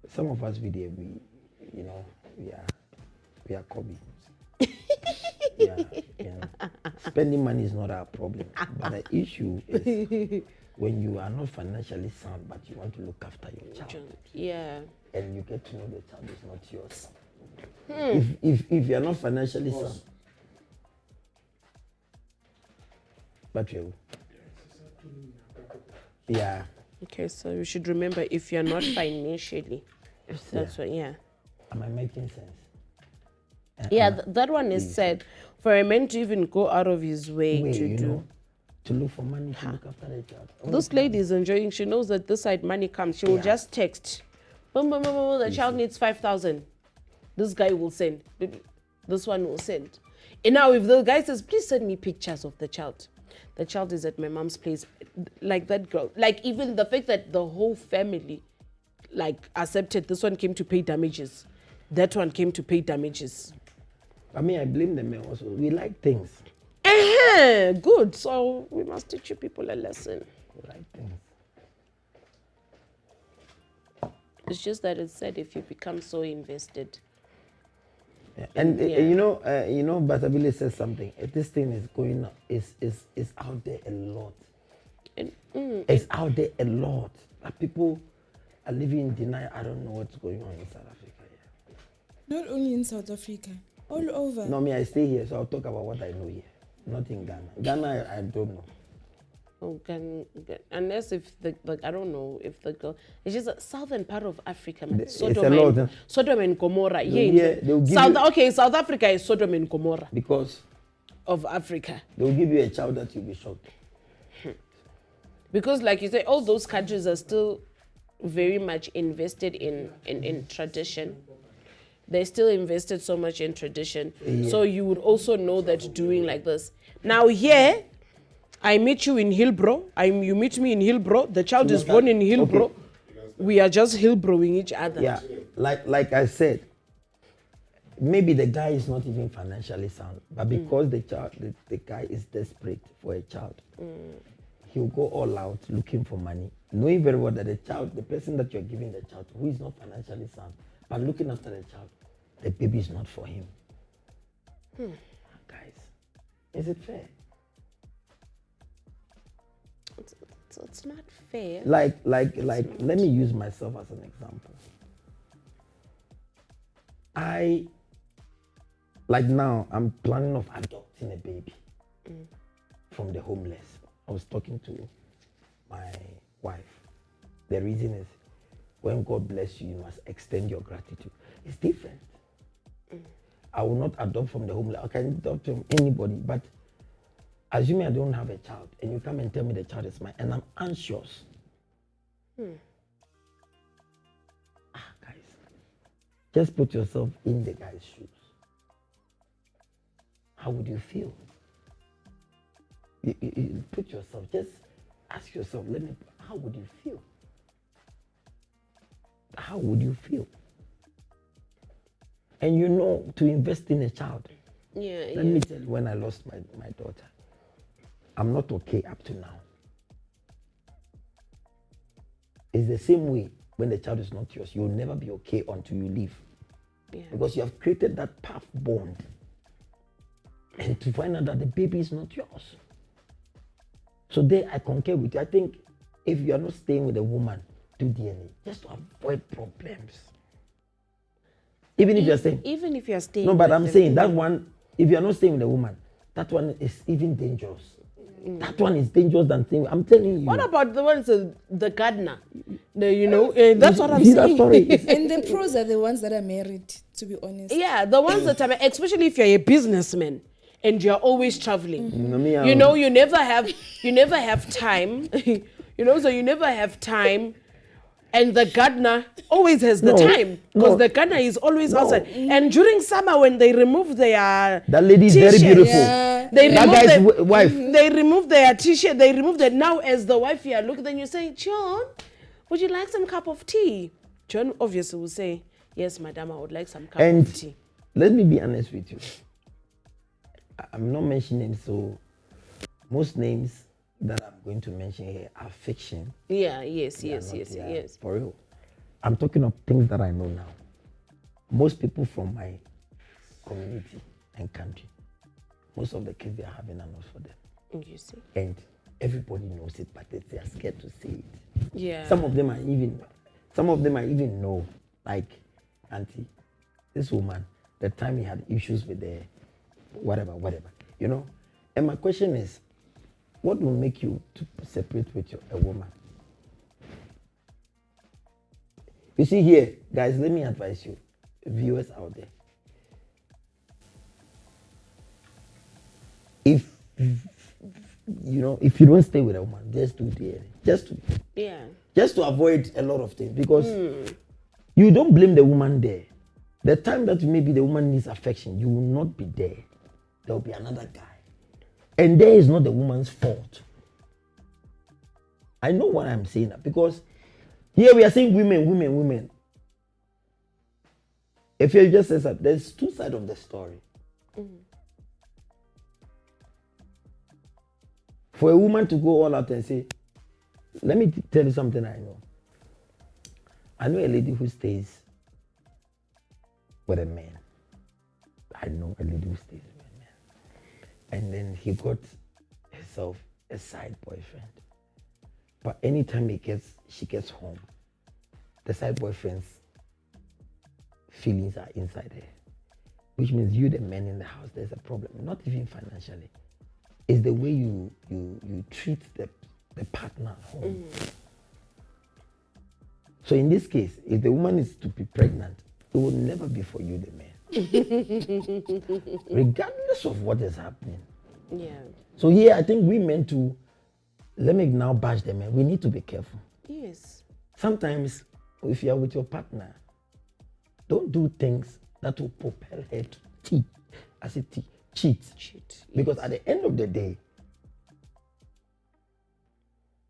Some of us we are Kobe. Yeah, spending money is not our problem. But the issue is when you are not financially sound, but you want to look after your child, Yeah. and you get to know the child is not yours. If you are not financially sound, but you, yeah. Okay, so you should remember, if you're not financially, that's what, yeah. Am I making sense? Yeah, that one is said for a man to even go out of his way to you do. know, to look for money to look after the child. This lady is enjoying. She knows that this side money comes. She will just text. Boom, boom, boom, boom, the child needs 5,000. This guy will send. This one will send. And now if the guy says, please send me pictures of the child is at my mom's place. Like that girl. Like even the fact that the whole family like accepted, this one came to pay damages. That one came to pay damages. I mean, I blame the men also. We like things. Good. So we must teach you people a lesson. We like things. It's just that it's said if you become so invested. Yeah. And Yeah. you know, Batabile says something. This thing is going on. Is out there a lot. It's out there a lot. Like people are living in denial. I don't know what's going on in South Africa. Yeah. Not only in South Africa, all over. No, me, I stay here, so I'll talk about what I know here. Not in Ghana. Ghana, I don't know. Oh, unless if I don't know if the girl. It's just a southern part of Africa, man. It's a lot, huh? Sodom and Gomorrah. Yeah, they'll give you, Okay, South Africa is Sodom and Gomorrah because of Africa. they'll give you a child that you'll be shocked. Because, like you say, all those countries are still very much invested in tradition. They still invested so much in tradition. Yeah. So you would also know that doing like this. Now here, I meet you in Hillbrow. You meet me in Hillbrow. The child is born in Hillbrow. Okay. We are just Hillbrowing each other. Yeah, like I said, maybe the guy is not even financially sound, but because the guy is desperate for a child, he'll go all out looking for money, knowing very well that the person that you're giving the child to, who is not financially sound, but looking after the child, the baby is not for him. Guys, is it fair? It's not fair. Like, let me use myself as an example. Now, I'm planning of adopting a baby from the homeless. I was talking to my wife. The reason is, when God bless you, you must extend your gratitude. It's different. I will not adopt from the homeless. I can adopt from anybody, but assuming I don't have a child, and you come and tell me the child is mine, and I'm anxious. Guys, just put yourself in the guy's shoes. How would you feel? You put yourself, just ask yourself, how would you feel? How would you feel? And you know, to invest in a child. Let me tell you, when I lost my daughter, I'm not okay up to now. It's the same way when the child is not yours. You'll never be okay until you leave. Because you have created that path bond. And to find out that the baby is not yours. So there I concur with you. I think if you are not staying with a woman, do D.N.A. just to avoid problems. Even if you're staying. Even if you're staying. No, but I'm saying that one, if you're not staying with a woman, that one is even dangerous. That one is dangerous than thing. I'm telling you. What about the ones, the gardener? That's what I'm See that saying. story? And the pros are the ones that are married, to be honest. Yeah, the ones that are, especially if you're a businessman and you're always traveling. You never have time. So you never have time. And the gardener always has the time because the gardener is always outside. And during summer, when they remove their that lady is very beautiful. Yeah. They that remove guy's wife. They remove their t-shirt. They remove that. Now, as the wife here, look, then you say, John, would you like some cup of tea? John obviously will say, yes, madam, I would like some cup of tea. Let me be honest with you. I'm not mentioning, so most names that I'm going to mention here are fiction. Yes. For real. I'm talking of things that I know now. Most people from my community and country, most of the kids they're having are not for them. You see? And everybody knows it, but they are scared to say it. Yeah. Some of them I even know, like, auntie, this woman, the time he had issues with the whatever, And my question is, what will make you to separate with a woman? You see here, guys, let me advise you, viewers out there. If you don't stay with a woman, just do D.N.A. Just to avoid a lot of things, because you don't blame the woman there. The time that maybe the woman needs affection, you will not be there. There will be another guy. And there is not the woman's fault. I know what I'm saying, because here we are saying women. If you just says that, there's two sides of the story. For a woman to go all out and say, let me tell you something I know. I know a lady who stays with a man. I know a lady who stays with a man. And then he got himself a side boyfriend. But anytime she gets home, the side boyfriend's feelings are inside her. Which means you, the man in the house, there's a problem. Not even financially. It's the way you treat the partner at home. So in this case, if the woman is to be pregnant, it will never be for you, the man. Regardless of what is happening. Yeah. So here, I think we meant to, let me now bash the men. We need to be careful. Yes. Sometimes, if you are with your partner, don't do things that will propel her to cheat. I say cheat. Because at the end of the day,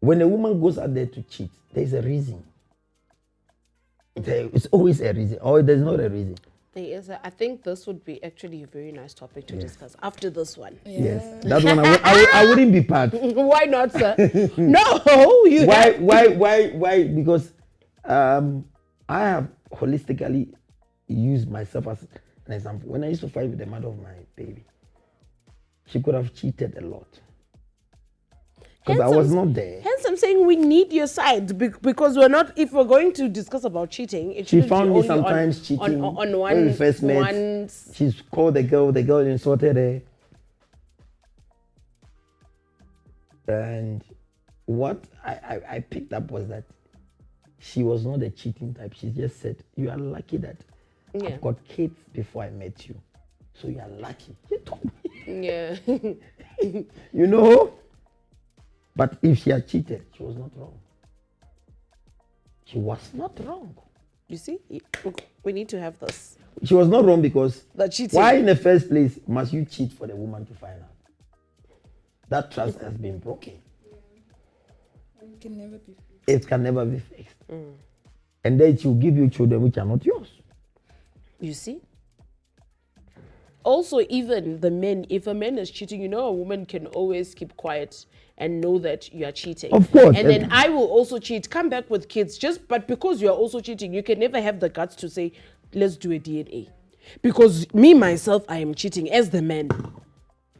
when a woman goes out there to cheat, there's a reason. There is always a reason, or there's not a reason. There is. I think this would be actually a very nice topic to discuss after this one. Yes, that one I wouldn't be part. Why not, sir? No, Why? Because I have holistically used myself as an example. When I used to fight with the mother of my baby, she could have cheated a lot. Because I was not there. Hence, I'm saying we need your side because we're not. If we're going to discuss about cheating, it She shouldn't found be me only sometimes cheating. on When one. we first met, she's called the girl insulted her. And what I picked up was that she was not a cheating type. She just said, "You are lucky that I've got kids before I met you. So you are lucky." She told me. Yeah. You know? But if she had cheated, she was not wrong. She was not wrong. You see, we need to have this. She was not wrong because The cheating. why in the first place must you cheat for the woman to find out? That trust has been broken. It can never be fixed. It can never be fixed. And then she will give you children which are not yours. You see? Also, even the men, if a man is cheating, you know, a woman can always keep quiet and know that you are cheating. Of course. And then I will also cheat, come back with kids, but because you are also cheating, you can never have the guts to say, let's do a D.N.A. Because me, myself, I am cheating as the man.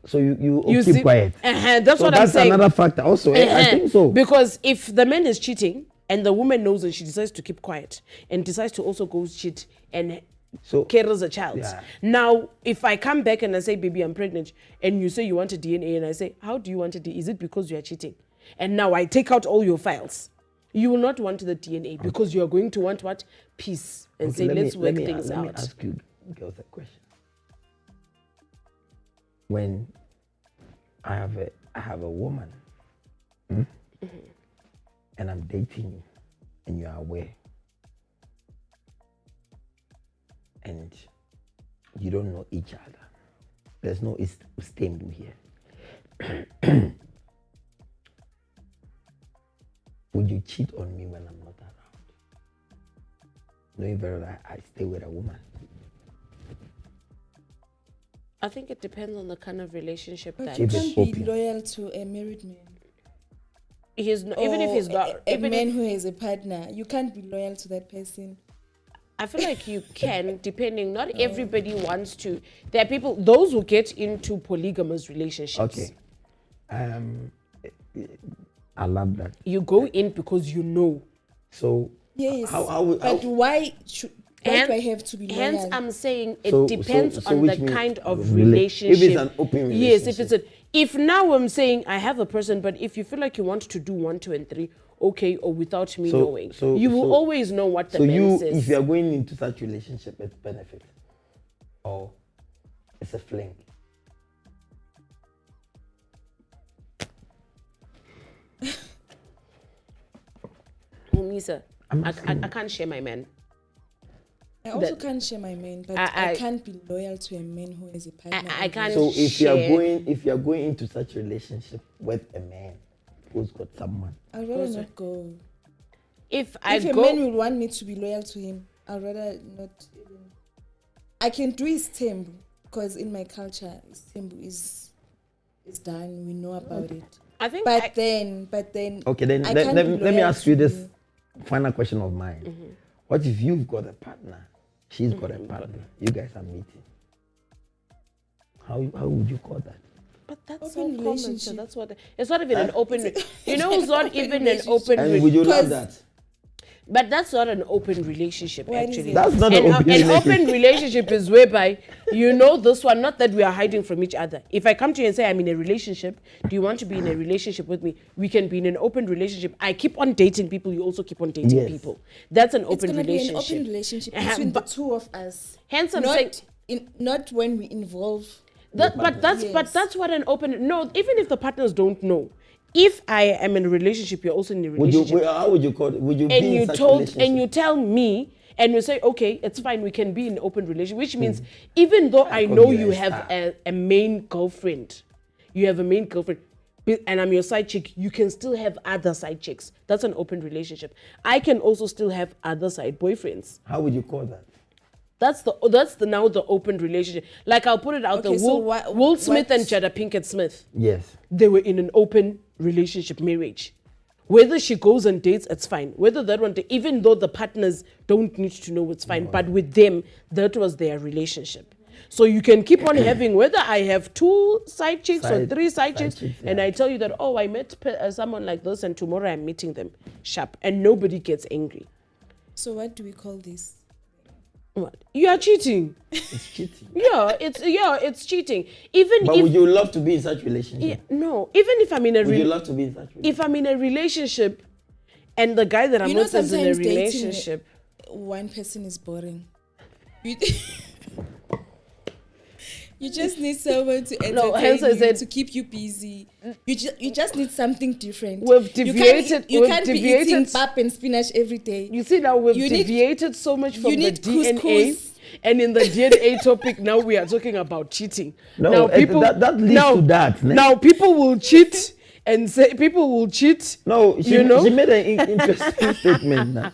So you You keep quiet. That's So what I'm saying. that's another factor also. I think so. Because if the man is cheating and the woman knows and she decides to keep quiet and decides to also go cheat and carries a child. Yeah. Now, if I come back and I say, baby, I'm pregnant, and you say you want a D.N.A. and I say, how do you want a D.N.A? Is it because you are cheating? And now I take out all your files. You will not want the D.N.A. because you are going to want what? Peace. And say, let's work things out. Let me ask you girls a question. When I have a woman and I'm dating you and you are aware and you don't know each other, there's no stand here. Would you cheat on me when I'm not around, knowing very well I stay with a woman? I think it depends on the kind of relationship But that you If it's can't be open. loyal to a married man. even if he's not. A Even man if, who has a partner, you can't be loyal to that person. I feel like you can, depending. Not everybody wants to. There are people, those who get into polygamous relationships. Okay. I love that. You go in because you know. So Yes. how Why do I have to be loyal? Hence, I'm saying it So- depends so on which the means kind of if relationship. it's an open Yes, if it's relationship. if now I'm saying I have a person, but if you feel like you want to do 1, 2, and 3, okay, or without me knowing, you will always know what the so man you, says. if you are going into such relationship, it's benefit or it's a fling. Misa, I can't share my man. I also can't share my man, but I can't be loyal to a man who has a partner. I can't So if you share. are going into such relationship with a man who's got someone, I'd rather not go. If If a man will want me to be loyal to him, I'd rather not even. I can do his tembu, because in my culture, his tembu is done. We know about it. I think But then. okay, then I let can't be me loyal ask you to this final question of mine. What if you've got a partner, she's got a partner, you guys are meeting? How would you call that? But that's Open so common. So relationship. that's what it's not even an open. You know, it's not even an open. And would you love Because- that? But that's not an open relationship, What is actually. it? That's not an open An relationship. open relationship is whereby you know this one, not that we are hiding from each other. If I come to you and say I'm in a relationship, do you want to be in a relationship with me? We can be in an open relationship. I keep on dating people, you also keep on dating Yes. people. That's an It's open gonna be an relationship. open relationship between the But two of us. hence I'm not saying not when we involve. but that's what an open no, even if the partners don't know. If I am in a relationship, you're also in a relationship. How would you call it? Would you and be you in such told relationship? and you tell me and you say, okay, it's fine, we can be in open relationship, which means even though I call know you you a have star. a main girlfriend, you have a main girlfriend, and I'm your side chick, you can still have other side chicks. That's an open relationship. I can also still have other side boyfriends. How would you call that? That's now the open relationship. Like I'll put it out Okay, there. so Will Smith and what- Jada Pinkett Smith, Yes. they were in an open relationship marriage. Whether she goes and dates, it's fine. Whether that one, even though the partners don't need to know, it's fine. But with them, that was their relationship. So you can keep on having, whether I have 2 side chicks or 3 side chicks, and I tell you that, oh, I met someone like this and tomorrow I'm meeting them. Sharp. And nobody gets angry. So what do we call this? What? You are cheating. It's cheating. It's cheating. Even But if would you love to be in such relationship? no, even if I'm in a Would you love to be in such relationship? if I'm in a relationship and the guy that I'm You know, with is in a sometimes dating You just need someone to entertain hence I you, said- to keep you busy. You just need something different. We've deviated- You we've can't be eating deviated- pap and spinach every day. You see now we've You need- deviated so much from you the need DNA, couscous. and in the DNA topic now we are talking about cheating. No, now that leads to that. Ne? Now people will cheat and say people will cheat. No, she made an interesting statement now.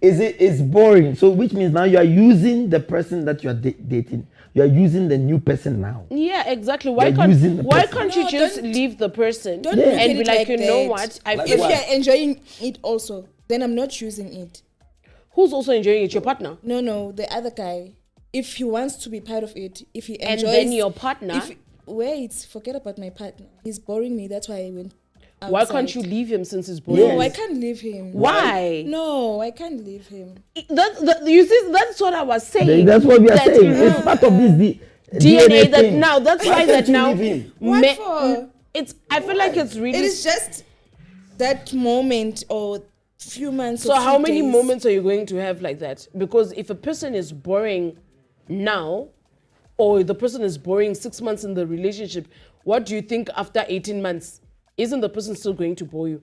It's boring. So which means now you are using the person that you are dating. You are using the new person now. Yeah, exactly. Why You're using can't the why person. can't you No, just don't- leave the person Don't look at and be it like, you know that. what? I Like feel If what? you're enjoying it also, then I'm not choosing it. who's also enjoying it? Your partner. No, the other guy. If he wants to be part of it, if he And enjoys, then your partner. wait, forget about my partner. He's boring me. That's why I went. Why can't outside. you leave him since he's boring? No, I Yes. can't leave him. Why? No, I can't leave him. You see, that's what I was saying. That's what we are That, saying. you know, It's part of this DNA that thing. now that's why can't that you now leave him? What for? it's I feel like it's really It is just that moment or few months. so or how few many days. moments are you going to have like that? Because if a person is boring now or the person is boring 6 months in the relationship, what do you think after 18 months? Isn't the person still going to bore you?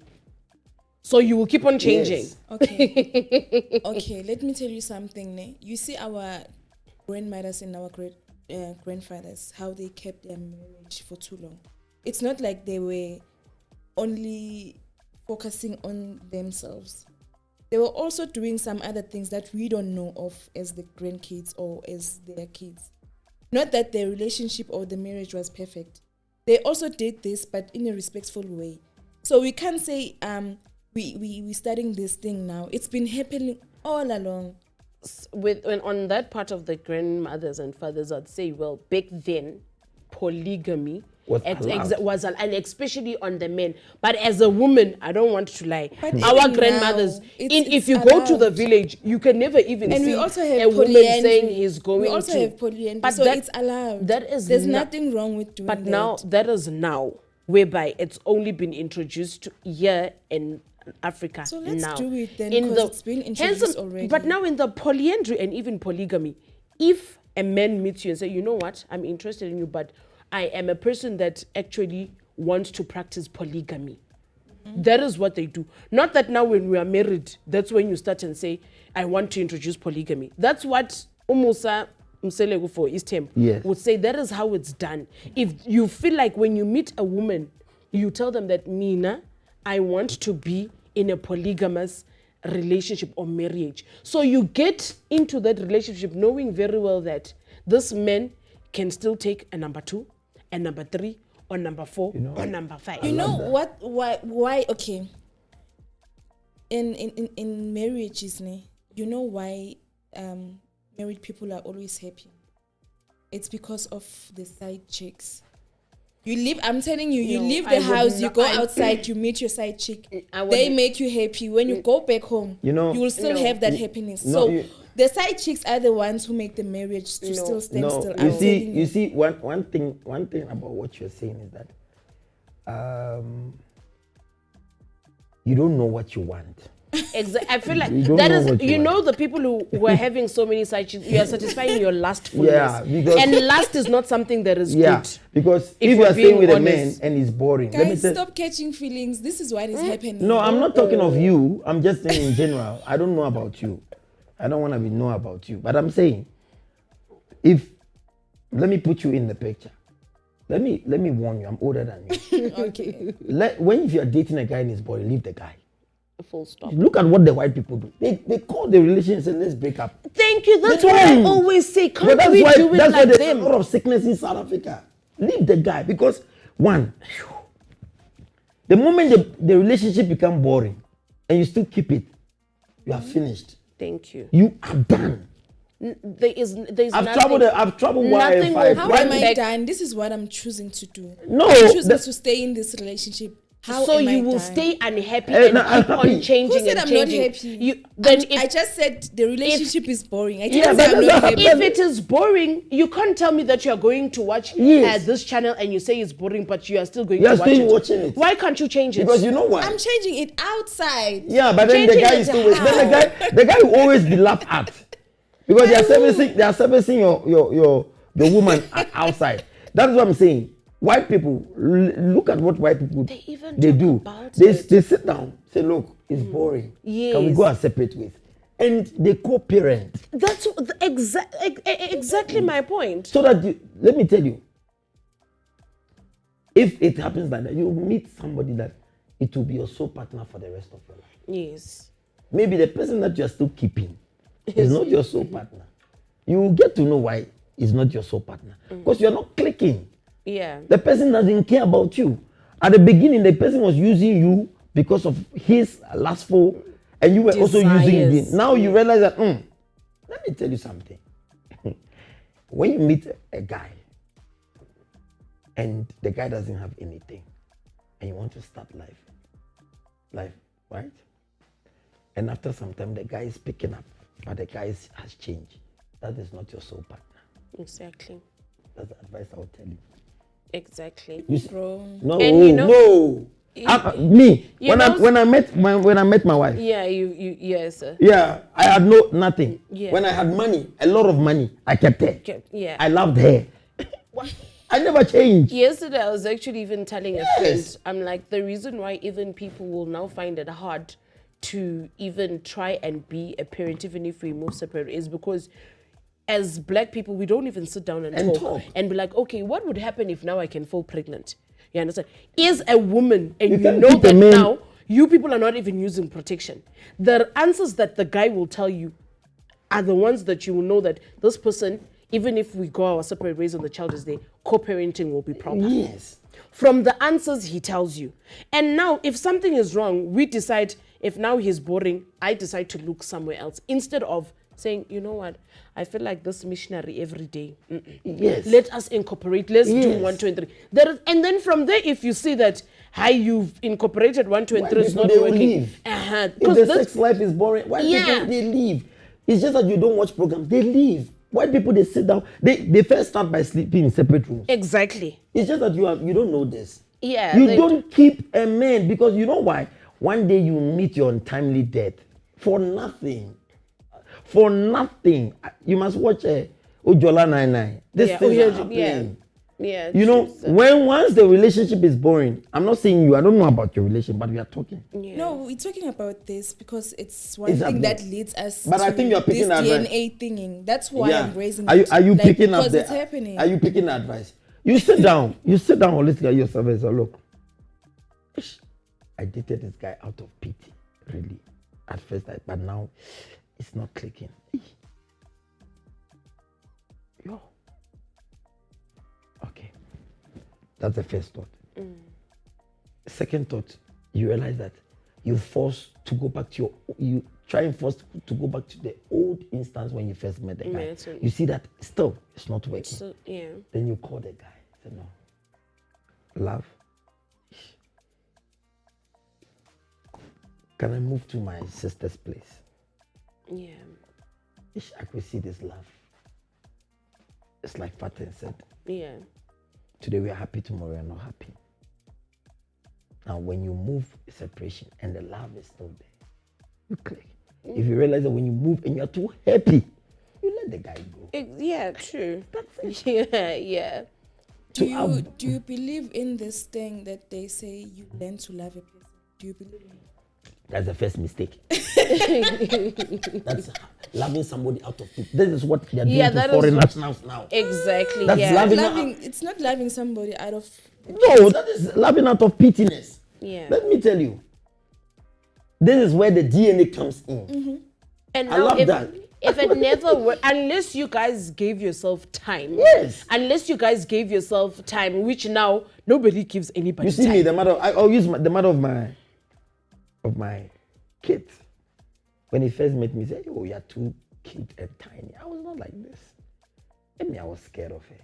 So you will keep on changing. Yes. Okay. Okay, let me tell you something. Ne? You see our grandmothers and our grandfathers, how they kept their marriage for too long. It's not like they were only focusing on themselves. They were also doing some other things that we don't know of as the grandkids or as their kids. Not that their relationship or the marriage was perfect. They also did this, but in a respectful way. So we can't say we starting this thing now. It's been happening all along. On that part of the grandmothers and fathers, I'd say, well, back then, polygamy Was allowed. and especially on the men. But as a woman, I don't want to lie. But Our even grandmothers, now, it's if you go to the allowed. village, you can never even And see we also have a woman polyandry. saying he's going We also to. have polyandry, But so that- it's allowed. that is There's not- nothing wrong with doing But that. now that is now, whereby it's only been introduced here in Africa. So let's now. do it then, In 'cause the- it's been hence, introduced already. But now in the polyandry and even polygamy, if a man meets you and say, you know what, I'm interested in you, but I am a person that actually wants to practice polygamy. That is what they do. Not that now when we are married, that's when you start and say, I want to introduce polygamy. That's what Umusa Mselegu for East Ham Yes. would say. That is how it's done. If you feel like when you meet a woman, you tell them that, Mina, I want to be in a polygamous relationship or marriage. So you get into that relationship knowing very well that this man can still take a number 2, a number 3, or number 4, or number 5. You know what? Why? Okay. In marriages, ne, you know why married people are always happy? It's because of the side chicks. You leave. I'm telling you, you No, leave I the would house. You not- go I- outside. You meet your side chick. I would- They make you happy. When you go back home, You know- you will still No. have that happiness. No, So you- the side chicks are the ones who make the marriage to still stand No, still. you I'm see, telling you see, one thing about what you're saying is that you don't know what you want. I feel like You don't that know is, what you you know, want. the people who are having so many side chicks, you are satisfying your lustfulness. Yeah, because- and lust is not something that is Yeah, good. because If if we're you are staying being with a man honest. and he's boring, let me Guys, tell. stop catching feelings. This is what is happening. No, I'm not talking of you. I'm just saying in general. I don't know about you. I don't want to know about you. But I'm saying, let me put you in the picture. Let me warn you. I'm older than you. Okay. When you are dating a guy and he's boring, leave the guy. Full stop. Look at what the white people do. They call the relationship and say, let's break up. Thank you. That's They what I do. always say. But Can't that's we why, do it that's why like there's them? a lot of sickness in South Africa. Leave the guy because one, the moment the relationship become boring and you still keep it, you are finished. Thank you. You are done. There's I've nothing. traveled nothing wide. How am I done? This is what I'm choosing to do. No, I'm choosing that- to stay in this relationship. How So am I you will done? stay unhappy Eh, and no, I'm keep on happy. changing Who said and I'm not changing. happy? You, then I if, just said the relationship is boring. I Yeah, didn't but say I'm that's not not happy. if it is boring, you can't tell me that you are going to watch Yes. this channel and you say it's boring, but you are still going You are to watch still it. watching it. Why can't you change it? Because you know why? I'm changing it outside. Yeah, but then the Changing guy it is always how? the guy will always be laughed at because they are servicing your woman outside. That's what I'm saying. White people, look at what white people They even they talk do. about They it. sit down, say, look, it's boring. Can we Yes. go our separate ways? And they co-parent. That's exactly my point. So that let me tell you, if it happens like that, you meet somebody that it will be your soul partner for the rest of your life. Yes. Maybe the person that you're still keeping is not your soul partner. You will get to know why it's not your soul partner. Because you're not clicking. Yeah. The person doesn't care about you. At the beginning, the person was using you because of his lustful, and you were also using Desires. it. Now you realize that, let me tell you something. When you meet a guy, and the guy doesn't have anything, and you want to start life, right? And after some time, the guy is picking up, but the guy has changed. That is not your soul partner. Exactly. That's the advice I would tell you. Exactly. You see, Bro. no, And you know- no. Me, You when I met my wife, Yeah, yes, sir. yeah, I had nothing. Yeah. When I had money, a lot of money, I kept her. Yeah. I loved her. I never changed. Yesterday, I was actually even telling a Yes. friend, I'm like, the reason why even people will now find it hard to even try and be a parent, even if we move separate, is because as black people, we don't even sit down and talk and be like, okay, what would happen if now I can fall pregnant? You understand? Is a woman, and you can't know keep a that man- now you people are not even using protection. The answers that the guy will tell you are the ones that you will know that this person, even if we go our separate ways and the child is there, co-parenting will be proper. Yes. From the answers he tells you. And now, if something is wrong, we decide, if now he's boring, I decide to look somewhere else. Instead of saying, you know what, I feel like this missionary every day. Yes. Let us incorporate, let's do Yes. 1, 2, and 3. And then from there, if you see that, hi, you've incorporated 1, 2, and White 3, it's people, not they will working. leave. If Because the this, sex life is boring, white Yeah. people, they leave. It's just that you don't watch programs. They leave. White people, they sit down. They first start by sleeping in separate rooms. exactly. It's just that you don't know this. Yeah, You they- don't keep a man because you know why? One day you meet your untimely death for nothing. For nothing. You must watch Ujola 99. This Yeah, thing yeah, is happening. Yeah. You know, true, sir. once the relationship is boring, I'm not saying you, I don't know about your relationship, but we are talking. Yeah. No, we're talking about this because it's one It's thing that happening. leads us But to I think you're picking this advice. D.N.A. thinging. That's why I'm raising Are you, it. are you Like, picking up because the it's happening. Are you picking the advice? You sit down holistically at yourself and say, look, I dated this guy out of pity, really. At first, but now it's not clicking. Yo. Okay. That's the first thought. Second thought, you realize that you forced to go back to you try and force to go back to the old instance when you first met the guy. Met him. You see that still it's not working. So, yeah. Then you call the guy. Say, no. Love. Can I move to my sister's place? Yeah. I could see this love. It's like Fatin said. Yeah. Today we are happy, tomorrow we are not happy. Now when you move, it's separation and the love is still there. You click. If you realize that when you move and you're too happy, you let the guy go. Yeah, true. That's it. Yeah. Do So you do you believe in this thing that they say you learn to love a person? Do you believe in it? That's the first mistake. That's loving somebody out of pity. This is what they're doing to that is foreign what- nationals now. Exactly. That's yeah. loving- It's not loving somebody out of No, that is loving out of pityness. Yeah. Let me tell you. This is where the D.N.A. comes in. And I now love if, that. if it never worked, unless you guys gave yourself time. Yes. Unless you guys gave yourself time, which now nobody gives anybody You see time. me, the mother. I'll use the mother of my kids. When he first met me, he said, "Oh, you're too cute and tiny." I was not like this. And me, I was scared of her.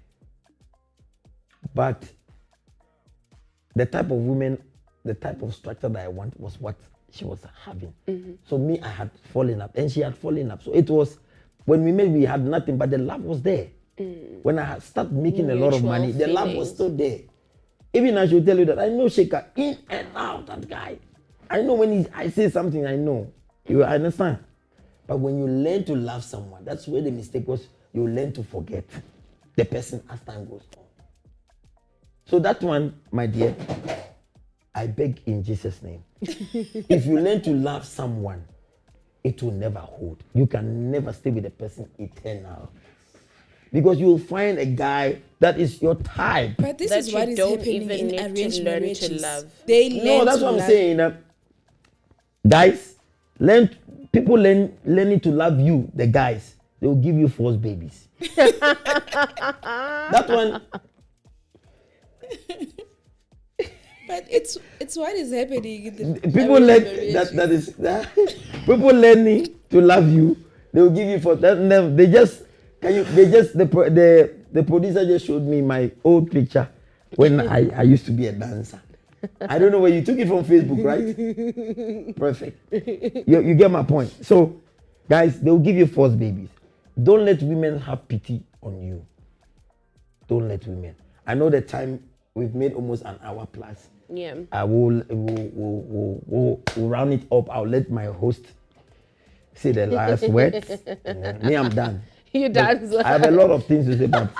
But the type of woman, the type of structure that I want was what she was having. So me, I had fallen up, and she had fallen up. So it was when we met, we had nothing, but the love was there. When I had started making a lot of Mutual money, the love was feelings. still there. Even I should tell you that I know Shaker in and out, that guy. I know when I say something, I know. You understand? But when you learn to love someone, that's where the mistake was. You learn to forget. the person as time goes on. So that one, my dear, I beg in Jesus' name. If you learn to love someone, it will never hold. You can never stay with a person eternal. Because you will find a guy that is your type. But this That is what you is don't happening even in need to arranged learn to marriages. love. They learn No, that's to what I'm love. saying. Guys, people learning to love you, the guys. They will give you false babies. That one. But it's what is happening in the People arranged learn marriages. that is people learning to love you. They will give you for that. They just the producer just showed me my old picture when I used to be a dancer. I don't know where you took it from Facebook, right? Perfect. You get my point. So, guys, they will give you false babies. Don't let women have pity on you. Don't let women. I know the time we've made almost an hour plus. Yeah. I will we'll round it up. I'll let my host say the last words. And then me, I'm done. You But done. I have a lot of things to say, but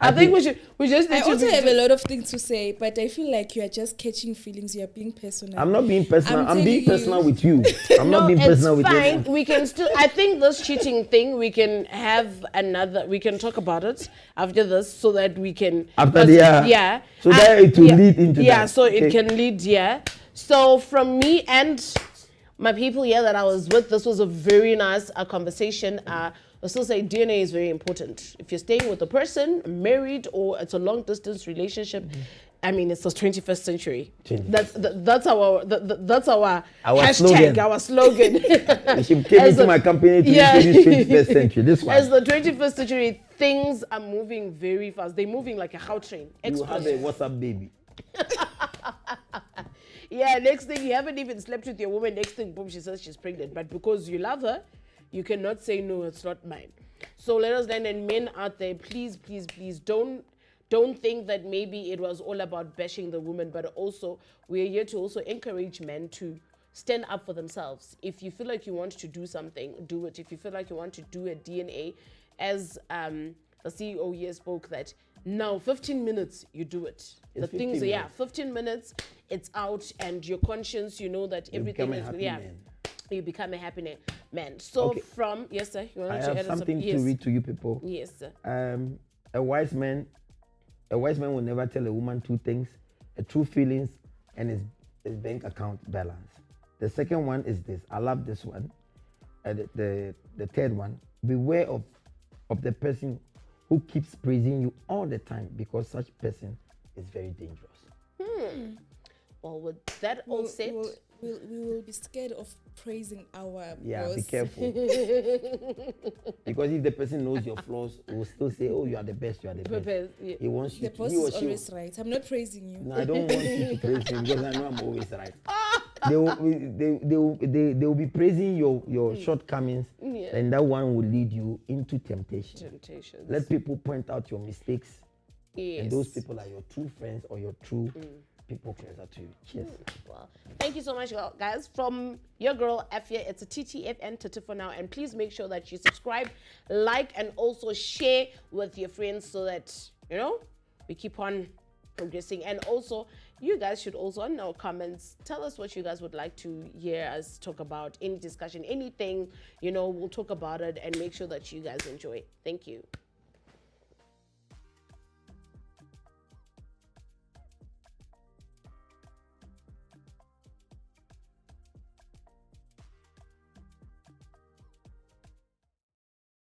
I think we just need I to also be- have a lot of things to say, but I feel like you are just catching feelings. You are being personal. I'm not being personal. I'm being telling personal you. with you. I'm No, not being it's personal with fine. anyone. We can still. I think this cheating thing, we can have another. We can talk about it after this, so that we can. After the yeah. So that it will lead into yeah, that. so it Okay. can lead. Yeah. So from me and my people here that I was with, this was a very nice conversation. I still say DNA is very important. If you're staying with a person, married, or it's a long distance relationship, I mean, it's the 21st century. 21st That's our Our hashtag, slogan. our slogan. She came As into a- my company to Yeah. introduce 21st century. This one. As the 21st century, things are moving very fast. They're moving like a cow train. You have a WhatsApp baby. Yeah, next thing, you haven't even slept with your woman. Next thing, boom, she says she's pregnant. But because you love her, you cannot say, no, it's not mine. So let us then, and men out there, please, please, please, don't think that maybe it was all about bashing the woman, but also we're here to also encourage men to stand up for themselves. If you feel like you want to do something, do it. If you feel like you want to do a D.N.A, as the CEO here spoke, that now 15 minutes you do it. The It's things, 15 yeah, minutes. 15 minutes, it's out, and your conscience, you know that everything become a is, happy yeah, man. you become a happy man. So Okay. from, yes, sir, you I want to have add something yes. to read to you people. Yes, sir. A wise man will never tell a woman two things: a true feelings and his bank account balance. The second one is this. I love this one. The third one: beware of the person who keeps praising you all the time, because such person is very dangerous. Well, with that all said, We will be scared of praising our Yeah, boss. be careful. Because if the person knows your flaws, will still say, "Oh, you are the best. You are the best." Purpose, yeah. He wants you The to. boss He or is she always right. I'm not praising you. No, I don't want you to praise me because I know I'm always right. They will be praising your shortcomings, Yeah. and that one will lead you into temptation. temptations. Let people point out your mistakes, Yes. and those people are your true friends or your true people closer to you. Cheers. Well, thank you so much, guys. From your girl, Afia, it's a TTFN Titi for now. And please make sure that you subscribe, like, and also share with your friends so that, we keep on progressing. And also, you guys should also, in our comments, tell us what you guys would like to hear us talk about. Any discussion, anything, we'll talk about it and make sure that you guys enjoy. Thank you.